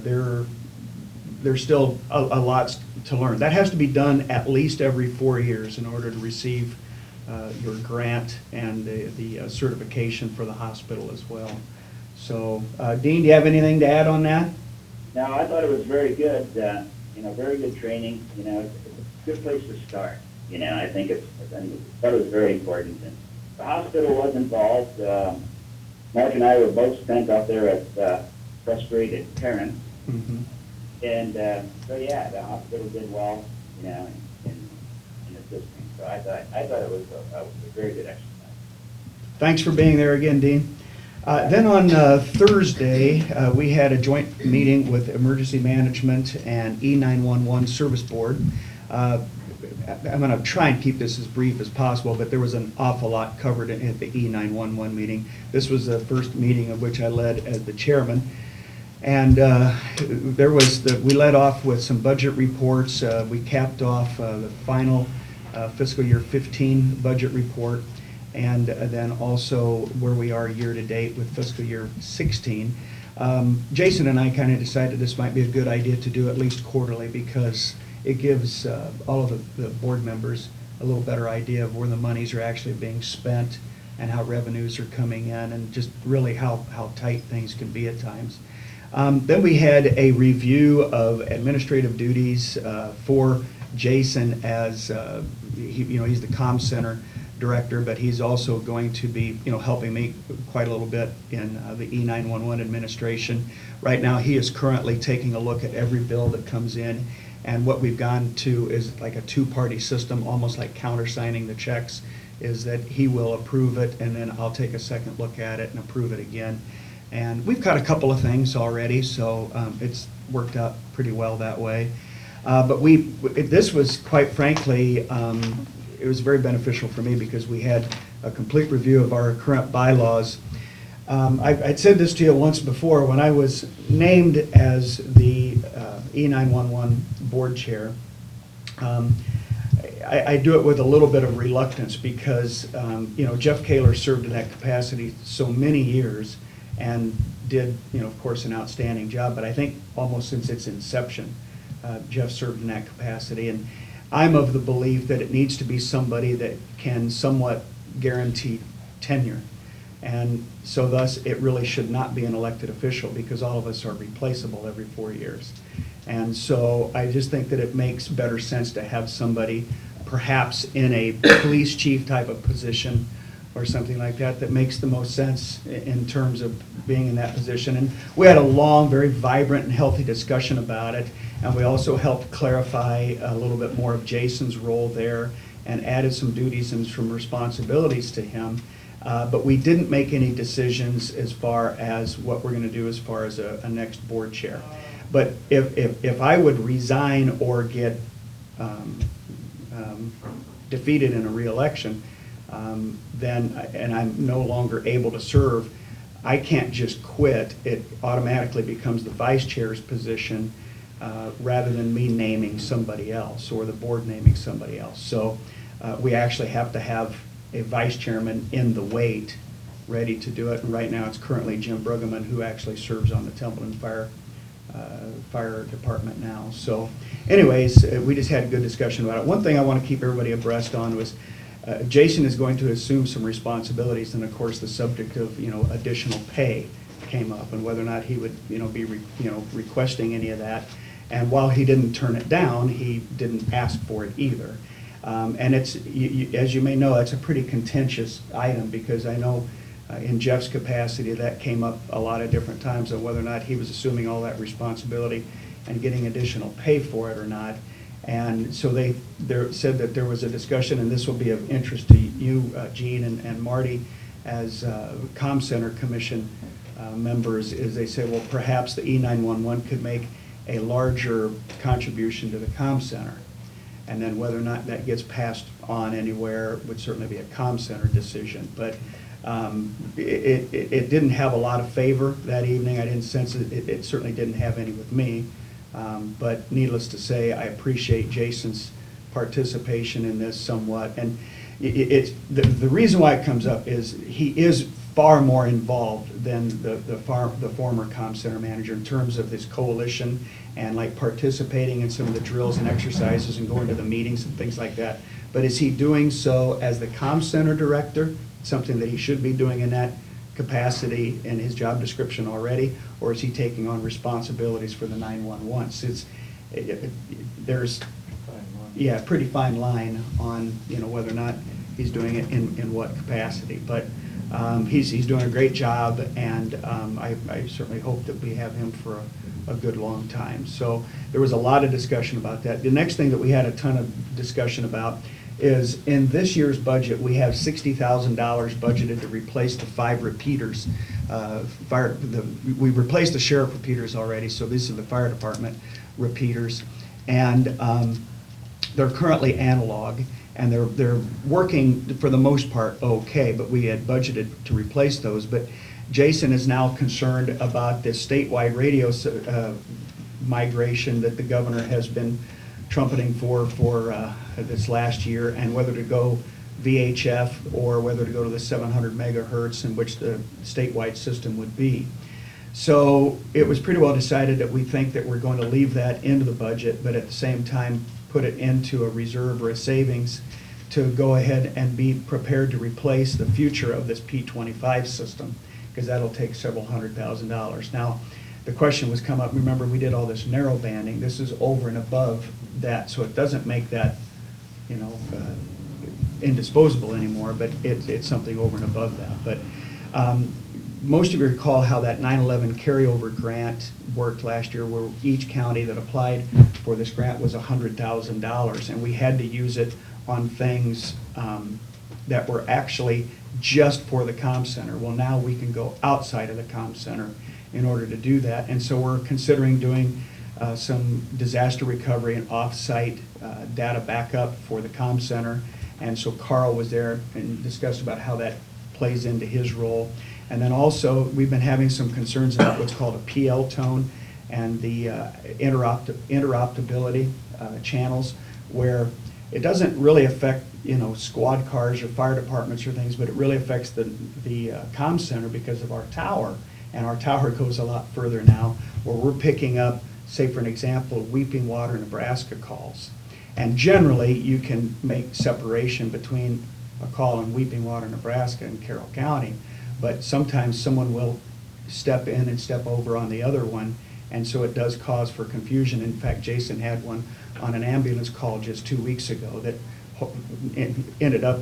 there's still a lot to learn. That has to be done at least every 4 years in order to receive your grant and the certification for the hospital as well. So, Dean, do you have anything to add on that? No, I thought it was very good, you know, very good training, you know, it's a good place to start. You know, I thought it was very important. And the hospital was involved. Mark and I were both spent out there as frustrated parents. Mm-hmm. And so, yeah, the hospital did well, you know, in assisting. So I thought it was a very good exercise. Thanks for being there again, Dean. Then on Thursday, we had a joint meeting with Emergency Management and E911 Service Board. I'm going to try and keep this as brief as possible, but there was an awful lot covered at the E911 meeting. This was the first meeting of which I led as the chairman. And we led off with some budget reports. We capped off the final fiscal year 15 budget report, and then also where we are year to date with fiscal year 16. Jason and I kind of decided this might be a good idea to do at least quarterly, because it gives all of the board members a little better idea of where the monies are actually being spent and how revenues are coming in, and just really how tight things can be at times. Then we had a review of administrative duties for Jason, as he's the comm center director, but he's also going to be helping me quite a little bit in the E911 administration. Right now, he is currently taking a look at every bill that comes in, and what we've gone to is like a two-party system, almost like countersigning the checks, is that he will approve it, and then I'll take a second look at it and approve it again. And we've got a couple of things already, so it's worked out pretty well that way. But this was, quite frankly, it was very beneficial for me, because we had a complete review of our current bylaws. I'd said this to you once before. When I was named as the E911 board chair, I do it with a little bit of reluctance, because Jeff Kaler served in that capacity so many years and did, of course, an outstanding job. But I think almost since its inception, Jeff served in that capacity. And I'm of the belief that it needs to be somebody that can somewhat guarantee tenure. And so thus, it really should not be an elected official, because all of us are replaceable every 4 years. And so I just think that it makes better sense to have somebody perhaps in a police chief type of position or something like that, that makes the most sense in terms of being in that position. And we had a long, very vibrant and healthy discussion about it. And we also helped clarify a little bit more of Jason's role there and added some duties and some responsibilities to him. But we didn't make any decisions as far as what we're going to do as far as a next board chair. But if I would resign or get defeated in a re-election, then, and I'm no longer able to serve, I can't just quit. It automatically becomes the vice chair's position, rather than me naming somebody else or the board naming somebody else. So we actually have to have a vice chairman in the wait, ready to do it. And right now, it's currently Jim Brueggemann, who actually serves on the Templeton Fire Department now. So anyways, we just had a good discussion about it. One thing I want to keep everybody abreast on was, Jason is going to assume some responsibilities, and of course, the subject of, additional pay came up, and whether or not he would, be, requesting any of that. And while he didn't turn it down, he didn't ask for it either. And it's, as you may know, that's a pretty contentious item, because I know in Jeff's capacity, that came up a lot of different times on whether or not he was assuming all that responsibility and getting additional pay for it or not. And so they said that there was a discussion, and this will be of interest to you, Gene and Marty, as Comm Center Commission members, is they say, well, perhaps the E911 could make a larger contribution to the Comm Center. And then whether or not that gets passed on anywhere would certainly be a Comm Center decision. But it didn't have a lot of favor that evening. I didn't sense it. It certainly didn't have any with me. But needless to say, I appreciate Jason's participation in this somewhat. And the reason why it comes up is he is far more involved than the former Comm Center manager in terms of this coalition and like participating in some of the drills and exercises and going to the meetings and things like that. But is he doing so as the Comm Center director, something that he should be doing in that capacity in his job description already, or is he taking on responsibilities for the 911? There's a pretty fine line on whether or not he's doing it in what capacity. But he's doing a great job, and I certainly hope that we have him for a good long time. So there was a lot of discussion about that. The next thing that we had a ton of discussion about is in this year's budget, we have $60,000 budgeted to replace the 5 repeaters. We replaced the sheriff repeaters already, so these are the fire department repeaters. And they're currently analog, and they're working for the most part okay, but we had budgeted to replace those. But Jason is now concerned about this statewide radio migration that the governor has been trumpeting for this last year, and whether to go VHF or whether to go to the 700 megahertz in which the statewide system would be. So it was pretty well decided that we think that we're going to leave that into the budget, but at the same time put it into a reserve or a savings to go ahead and be prepared to replace the future of this P25 system, because that'll take several $100,000. Now, the question was come up, remember we did all this narrow banding, this is over and above that, so it doesn't make that, indisposable anymore, but it's something over and above that. But most of you recall how that 9/11 carryover grant worked last year, where each county that applied for this grant was $100,000, and we had to use it on things that were actually just for the Comm Center. Well, now we can go outside of the Comm Center in order to do that, and so we're considering doing some disaster recovery and off-site data backup for the Comm Center. And so Carl was there and discussed about how that plays into his role. And then also, we've been having some concerns about what's called a PL tone and the interoperability channels, where it doesn't really affect, squad cars or fire departments or things, but it really affects the Comm Center because of our tower. And our tower goes a lot further now, where we're picking up, say for an example, Weeping Water, Nebraska calls. And generally, you can make separation between a call in Weeping Water, Nebraska and Carroll County, but sometimes someone will step in and step over on the other one, and so it does cause for confusion. In fact, Jason had one on an ambulance call just 2 weeks ago that ended up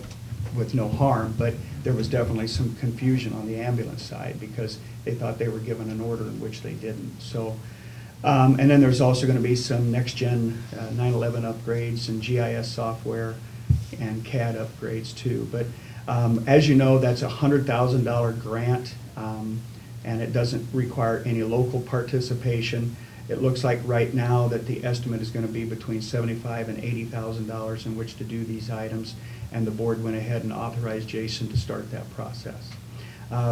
with no harm, but there was definitely some confusion on the ambulance side because they thought they were given an order in which they didn't. So, and then there's also going to be some next-gen 9/11 upgrades and GIS software and CAD upgrades too. But as you know, that's a $100,000 grant, and it doesn't require any local participation. It looks like right now that the estimate is going to be between $75,000 and $80,000 in which to do these items, and the board went ahead and authorized Jason to start that process.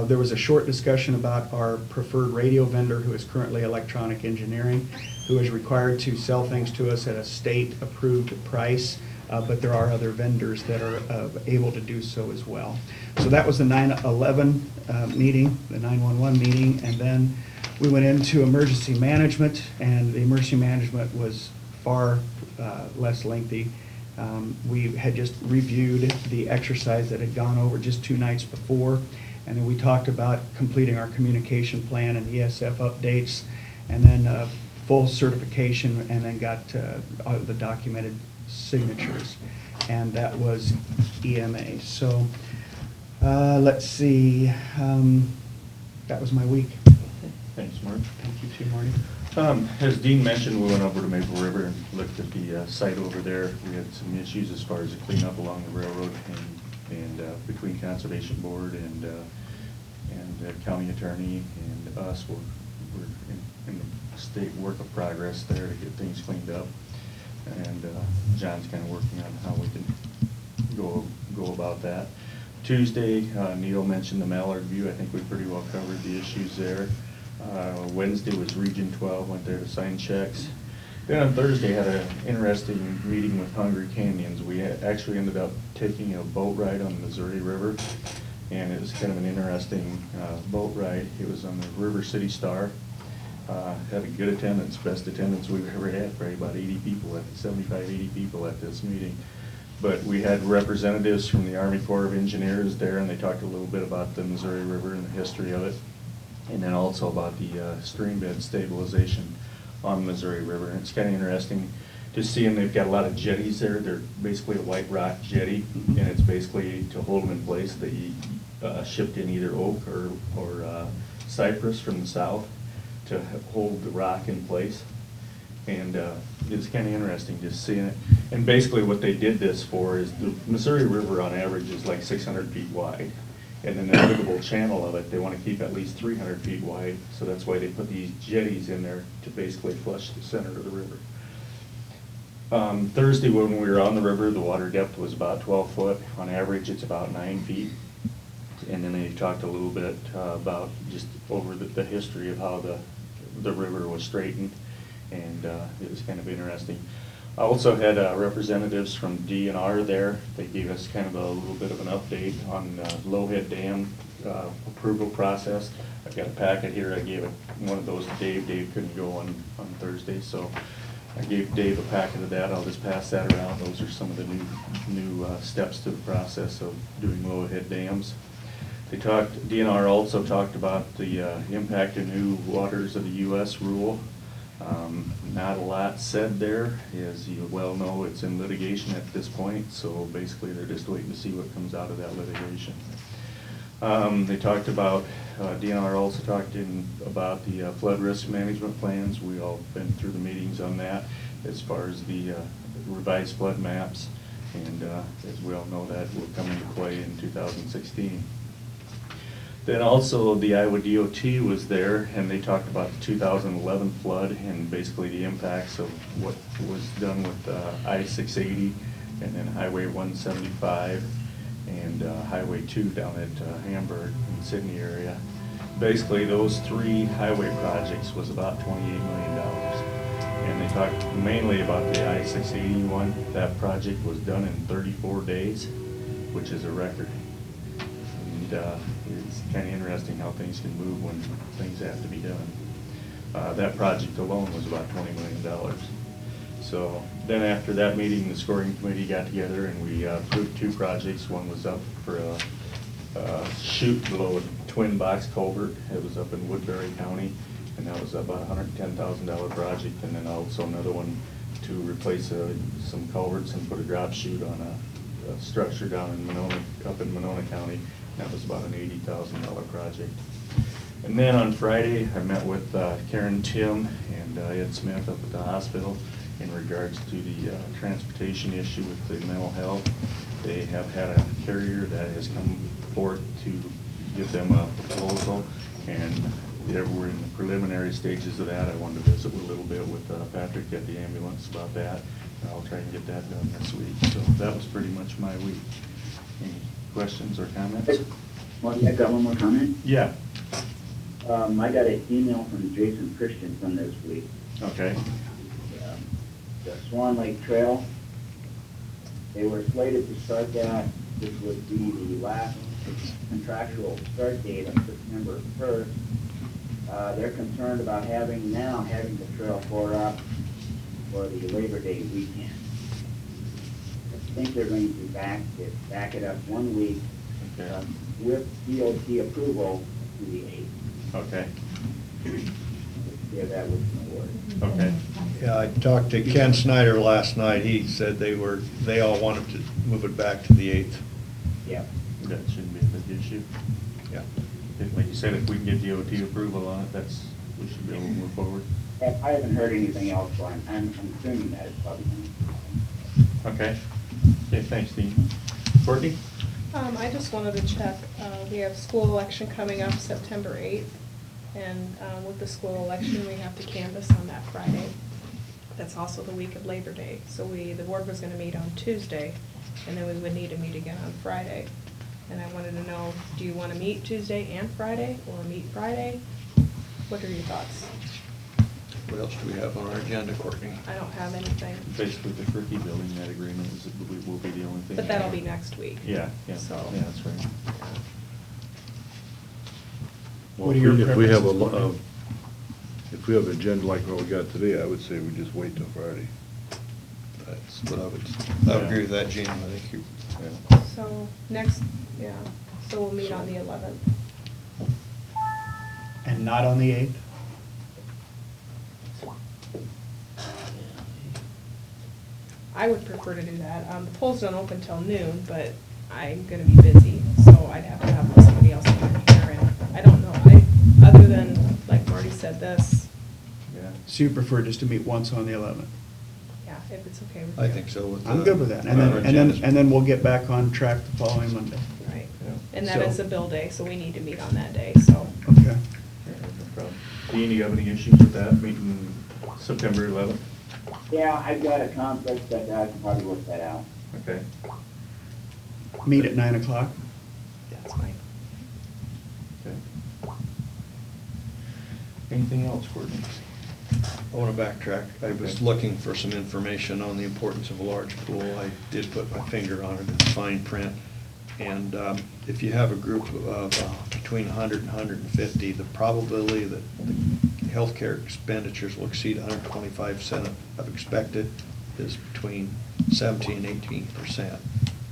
There was a short discussion about our preferred radio vendor, who is currently Electronic Engineering, who is required to sell things to us at a state-approved price, but there are other vendors that are able to do so as well. So that was the 9/11 meeting, the 911 meeting, and then we went into emergency management, and the emergency management was far less lengthy We had just reviewed the exercise that had gone over just 2 nights before, and then we talked about completing our communication plan and ESF updates, and then full certification, and then got all the documented signatures, and that was EMA. So, let's see, that was my week. Thanks, Mark. Thank you too, Marty. As Dean mentioned, we went over to Maple River and looked at the site over there. We had some issues as far as the cleanup along the railroad and between Conservation Board and County Attorney and us. We're in the state work of progress there to get things cleaned up. And John's kind of working on how we can go about that. Tuesday, Neil mentioned the Mallard View. I think we pretty well covered the issues there. Wednesday was Region 12, went there to sign checks. Then on Thursday, had an interesting meeting with Hungry Canyons. We actually ended up taking a boat ride on the Missouri River, and it was kind of an interesting boat ride. It was on the River City Star. Had a good attendance, best attendance we've ever had, probably about 80 people, 75, 80 people at this meeting. But we had representatives from the Army Corps of Engineers there, and they talked a little bit about the Missouri River and the history of it, and then also about the stream bed stabilization on the Missouri River. And it's kind of interesting to see them. They've got a lot of jetties there. They're basically a white rock jetty, and it's basically to hold them in place. They shipped in either oak or cypress from the south to hold the rock in place. And it's kind of interesting just seeing it. And basically what they did this for is the Missouri River on average is like 600 feet wide. And the navigable channel of it, they want to keep at least 300 feet wide. So that's why they put these jetties in there to basically flush the center of the river. Thursday when we were on the river, the water depth was about 12 foot. On average, it's about 9 feet. And then they talked a little bit about just over the history of how the river was straightened. And it was kind of interesting. I also had representatives from DNR there. They gave us kind of a little bit of an update on Lowhead Dam approval process. I've got a packet here. I gave one of those to Dave. Dave couldn't go on Thursday, so I gave Dave a packet of that. I'll just pass that around. Those are some of the new steps to the process of doing Lowhead dams. DNR also talked about the impact of new waters of the U.S. rule. Not a lot said there. As you well know, it's in litigation at this point, so basically they're just waiting to see what comes out of that litigation. They talked about, DNR also talked about the flood risk management plans. We all been through the meetings on that as far as the revised flood maps, and as we all know, that will come into play in 2016. Then also the Iowa DOT was there, and they talked about the 2011 flood and basically the impacts of what was done with I-680 and then Highway 175 and Highway 2 down at Hamburg and Sydney area. Basically those 3 highway projects was about $28 million. And they talked mainly about the I-680 one. That project was done in 34 days, which is a record. And it's kind of interesting how things can move when things have to be done. That project alone was about $20 million. So then after that meeting, the scoring committee got together and we approved 2 projects. One was up for a chute below a twin box culvert. It was up in Woodbury County, and that was about a $110,000 project. And then also another one to replace some culverts and put a drop chute on a structure down in up in Monona County. That was about an $80,000 project. And then on Friday, I met with Karen Tim and Ed Smith up at the hospital in regards to the transportation issue with the mental health. They have had a carrier that has come forth to give them a proposal, and we're in the preliminary stages of that. I wanted to visit a little bit with Patrick at the ambulance about that, and I'll try and get that done this week. So that was pretty much my week. Any questions or comments? Well, I've got one more comment. Yeah. I got an email from Jason Christensen this week. Okay. The Swan Lake Trail, they were slated to start that. This would be the last contractual start date of September 1st. They're concerned about having the trail tore up for the Labor Day weekend. think they're going to back it up 1 week Okay. with DOT approval to the 8th. Okay, Yeah, that was the word. okay. Yeah, I talked to Ken Snyder last night. He said they all wanted to move it back to the 8th. Yeah. That shouldn't be a big issue. Yeah. Like you said, if we can get DOT approval on it, we should be able to move forward. I haven't heard anything else, so I'm assuming that it's probably going to. Okay. Okay, thanks, Dean. Courtney? I just wanted to check, we have school election coming up September 8th, and with the school election, we have to canvass on that Friday. That's also the week of Labor Day, so the board was gonna meet on Tuesday, and then we would need to meet again on Friday. And I wanted to know, do you wanna meet Tuesday and Friday, or meet Friday? What are your thoughts? What else do we have on our agenda, Courtney? I don't have anything, Basically, the Turkey building, that agreement will be the only thing. but that'll be next week. Yeah, So. yeah, that's right. What are your If we have preferences? if we have an agenda like what we got today, I would say we just wait till Friday. That's what I would agree with that, Gene. I think you, Yeah. So, so we'll meet on the 11th. And not on the 8th? I would prefer to do that. The polls don't open till noon, but I'm gonna be busy, so I'd have to have somebody else come here, and I don't know, other than, like Marty said, this, Yeah. So you prefer just to meet once on the 11th? yeah, if it's okay with you. I think so. With I'm the- good with that. And our then, agendas. and then we'll get back on track the following Monday. Right, Yeah. and that So- is a bill day, so we need to meet on that day, so. Okay. Yeah, no problem. Dean, you have any issues with that, meeting September 11th? Yeah, I've got a conflict, but I can probably work that out. Okay. Meet at 9 o'clock? That's fine. Okay. Anything else, Courtney? I want to backtrack. I was Okay. looking for some information on the importance of a large pool. I did put my finger on it in fine print. And if you have a group of between 100 and 150, the probability that the healthcare expenditures will exceed 125% of expected is between 17 and 18%.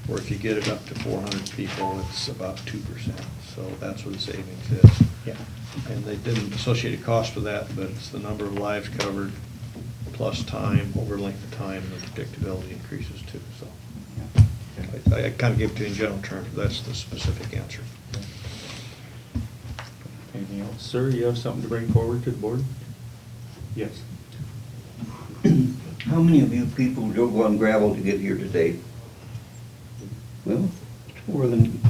Or if you get it up to 400 people, it's about 2%. So that's where the savings is. Yeah. And they didn't associate a cost with that, but it's the number of lives covered plus time, over length of time, and the predictability increases too, so. I kind of gave it to you in general terms, but that's the specific answer. Anything else? Sir, you have something to bring forward to the board? Yes. How many of you people drove on gravel to get here today? Well, it's more than,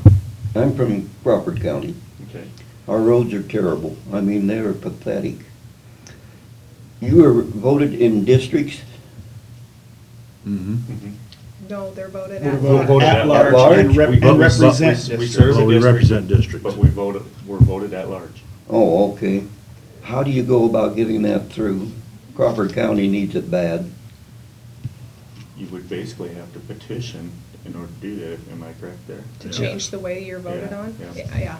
I'm from Crawford County. Okay. Our roads are terrible. I mean, they are pathetic. You were voted in districts? Mm-hmm. Mhm. No, they're voted We're at. voted at large large? and represent We districts. serve Well, a we district, represent districts. But we're voted at large. Oh, okay. How do you go about getting that through? Crawford County needs it bad. You would basically have to petition in order to do that, am I correct there? To change the way you're voted Yeah, on? yeah.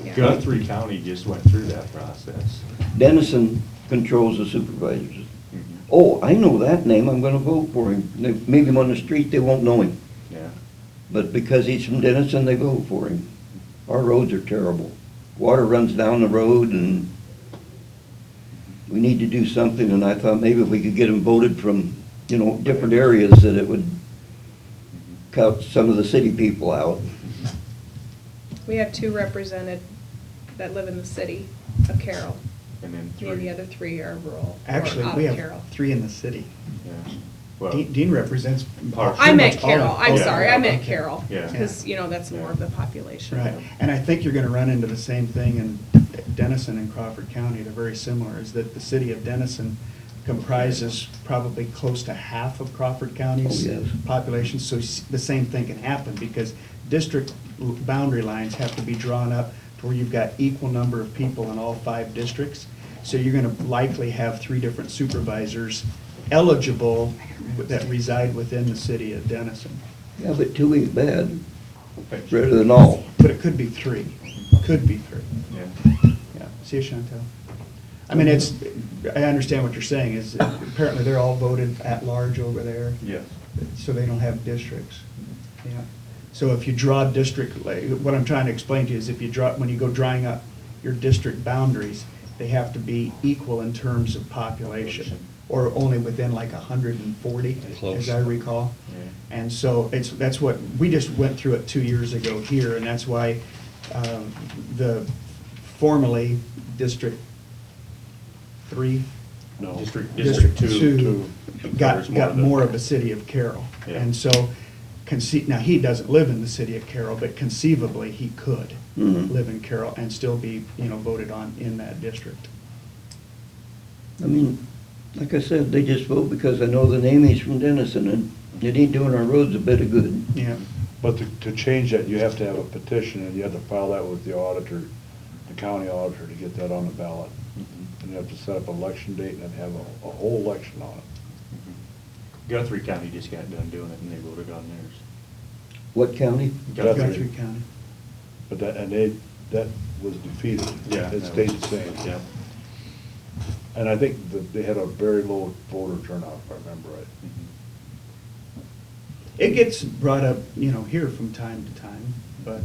Yeah. Guthrie County just went through that process. Denison controls the supervisors. Mhm. Oh, I know that name. I'm gonna vote for him. They meet him on the street, they won't know him. Yeah. But because he's from Denison, they vote for him. Our roads are terrible. Water runs down the road and we need to do something, and I thought maybe if we could get them voted from, different areas, that it would cut some of the city people out. We have 2 represented that live in the city of Carroll, And then and three. the other 3 are rural, or Actually, out we of have Carroll. 3 in the city. Yeah. Well, Dean represents. Partially. I meant pretty much all Carroll, of- I'm Yeah. sorry, I meant Okay. Carroll. Yeah. Because, that's more of the population. Right, and I think you're gonna run into the same thing in Denison and Crawford County, they're very similar, is that the city of Denison comprises probably close to half of Crawford County's Oh, yes. population, so the same thing can happen, because district boundary lines have to be drawn up to where you've got equal number of people in all 5 districts, so you're gonna likely have 3 different supervisors eligible that reside within the city of Denison. Yeah, but 2 ain't bad. Better than all. But it could be 3, could be 3. Yeah. Yeah, see you, Chantel. I mean, I understand what you're saying, is apparently they're all voted at large over there, Yes. so they don't have districts. Yeah. So if you draw district, like, what I'm trying to explain to you is if you draw, when you go drawing up your district boundaries, they have to be equal in terms of population, or only within like 140, Close. as I recall. Yeah. And so that's what, we just went through it 2 years ago here, and that's why the formerly District 3. No. District two covers got of the- more of the city of Carroll. Yeah. And so, now, he doesn't live in the city of Carroll, but conceivably, he could Mhm. live in Carroll and still be, voted on in that district. I mean, like I said, they just vote because I know the name is from Denison, and it ain't doing our roads a bit of good. Yeah. But to change that, you have to have a petition, and you have to file that with the auditor, the county auditor, to get that on the ballot. And you have to set up an election date and then have a whole election on it. Guthrie County just got done doing it and they voted on theirs. What county? Guthrie County. But that was defeated. Yeah. It stayed the same. Yeah. And I think that they had a very low voter turnout, if I remember right. It gets brought up, here from time to time, but,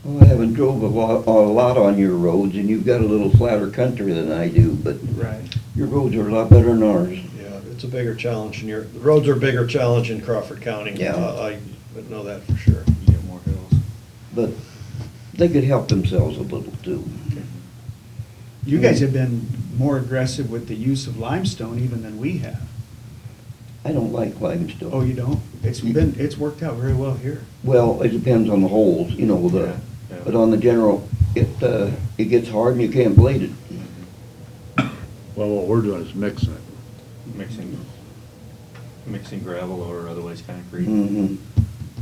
Well, I haven't drove a lot on your roads, and you've got a little flatter country than I do, but right. your roads are a lot better than ours. Yeah, it's a bigger challenge, and the roads are a bigger challenge in Crawford County. Yeah. I would know that for sure. You get more hills. But they could help themselves a little too. You guys have been more aggressive with the use of limestone even than we have. I don't like limestone. Oh, you don't? It's worked out very well here. Well, it depends on the holes, Yeah. but on the general, it gets hard and you can't blade it. Well, what we're doing is mixing it. Mixing gravel or otherwise concrete. Mhm.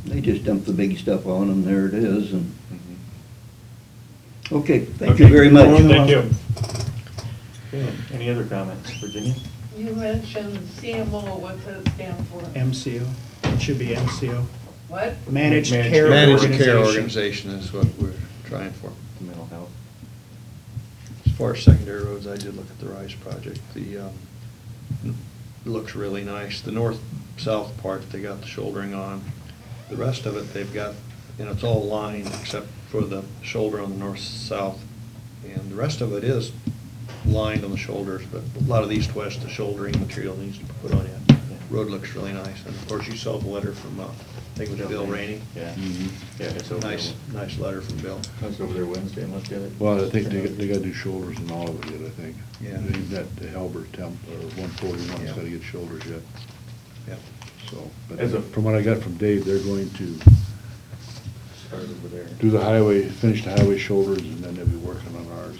They just dump the big stuff on them, there it is, and, Mhm. okay, thank you Okay. very much. Thank you. Okay, any other comments, Virginia? You mentioned CMO, what's that stand for? MCO, it should be MCO. What? Managed Managed Care Managed Organization. care organization is what we're trying for. Mental health. As far as secondary roads, I did look at the RISE project. It looks really nice. The north-south part, they got the shouldering on. The rest of it, they've got, it's all lined except for the shoulder on the north-south. And the rest of it is lined on the shoulders, but a lot of the east-west, the shouldering material needs to be put on it. Road looks really nice. And of course, you saw the letter from, I think it was Bill Rainey. Yeah. Yeah, it's over there. Nice letter from Bill. I was over there Wednesday and looked at it. Well, I think they gotta do shoulders and all of it yet, I think. Yeah. Even that, the Halbert temp, or 141's Yeah. gotta get shoulders yet, Yeah. so. But As a- from what I got from Dave, they're going to Start over there. do finish the highway shoulders, and then they'll be working on ours.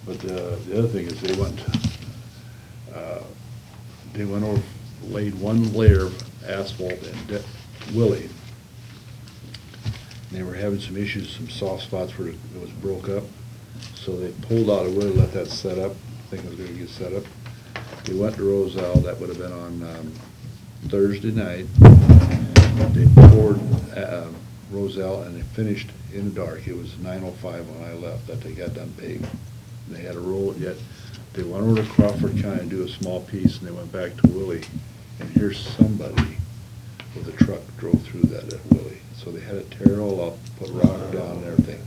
But the other thing is they went over, laid one layer of asphalt in Willie. They were having some issues, some soft spots where it was broke up. So they pulled out of Willie, let that set up, think it was gonna get set up. They went to Roselle, that would have been on Thursday night. They poured Roselle, and they finished in the dark. It was 9:05 when I left, that they got done paving. They had to roll it yet. They went over to Crawford County and do a small piece, and they went back to Willie. And here's somebody with a truck drove through that at Willie. So they had to tear it all up, put rock down and everything.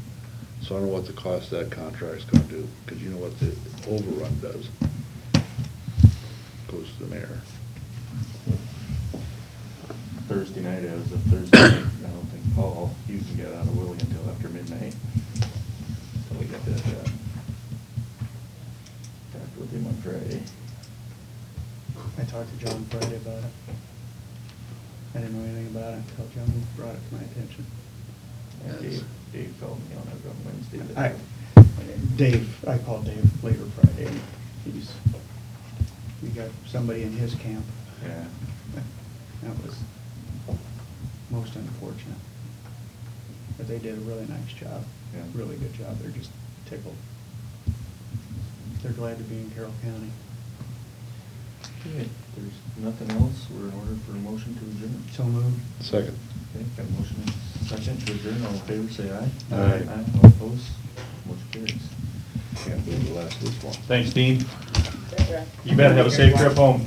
So I don't know what the cost of that contract's gonna do, because you know what the overrun does. Goes to the mayor. Thursday night, it was a Thursday night. I don't think Paul, you can get out of Willie until after midnight. So we got that, talked with him on Friday. I talked to John Friday about it. I didn't know anything about it until John brought it to my attention. And Dave called me on it on Wednesday. I called Dave later Friday, and we got somebody in his camp. Yeah. That was most unfortunate. But they did a really nice job, Yeah. really good job. They're just tickled. They're glad to be in Carroll County. Okay, if there's nothing else, we're in order for a motion to adjourn. So moved. Second. Okay, got a motion and second to adjourn, all in favor, say aye. Aye. Aye, all opposed, motion carries. Can't believe the last this long. Thanks, Dean. You better have a safe trip home.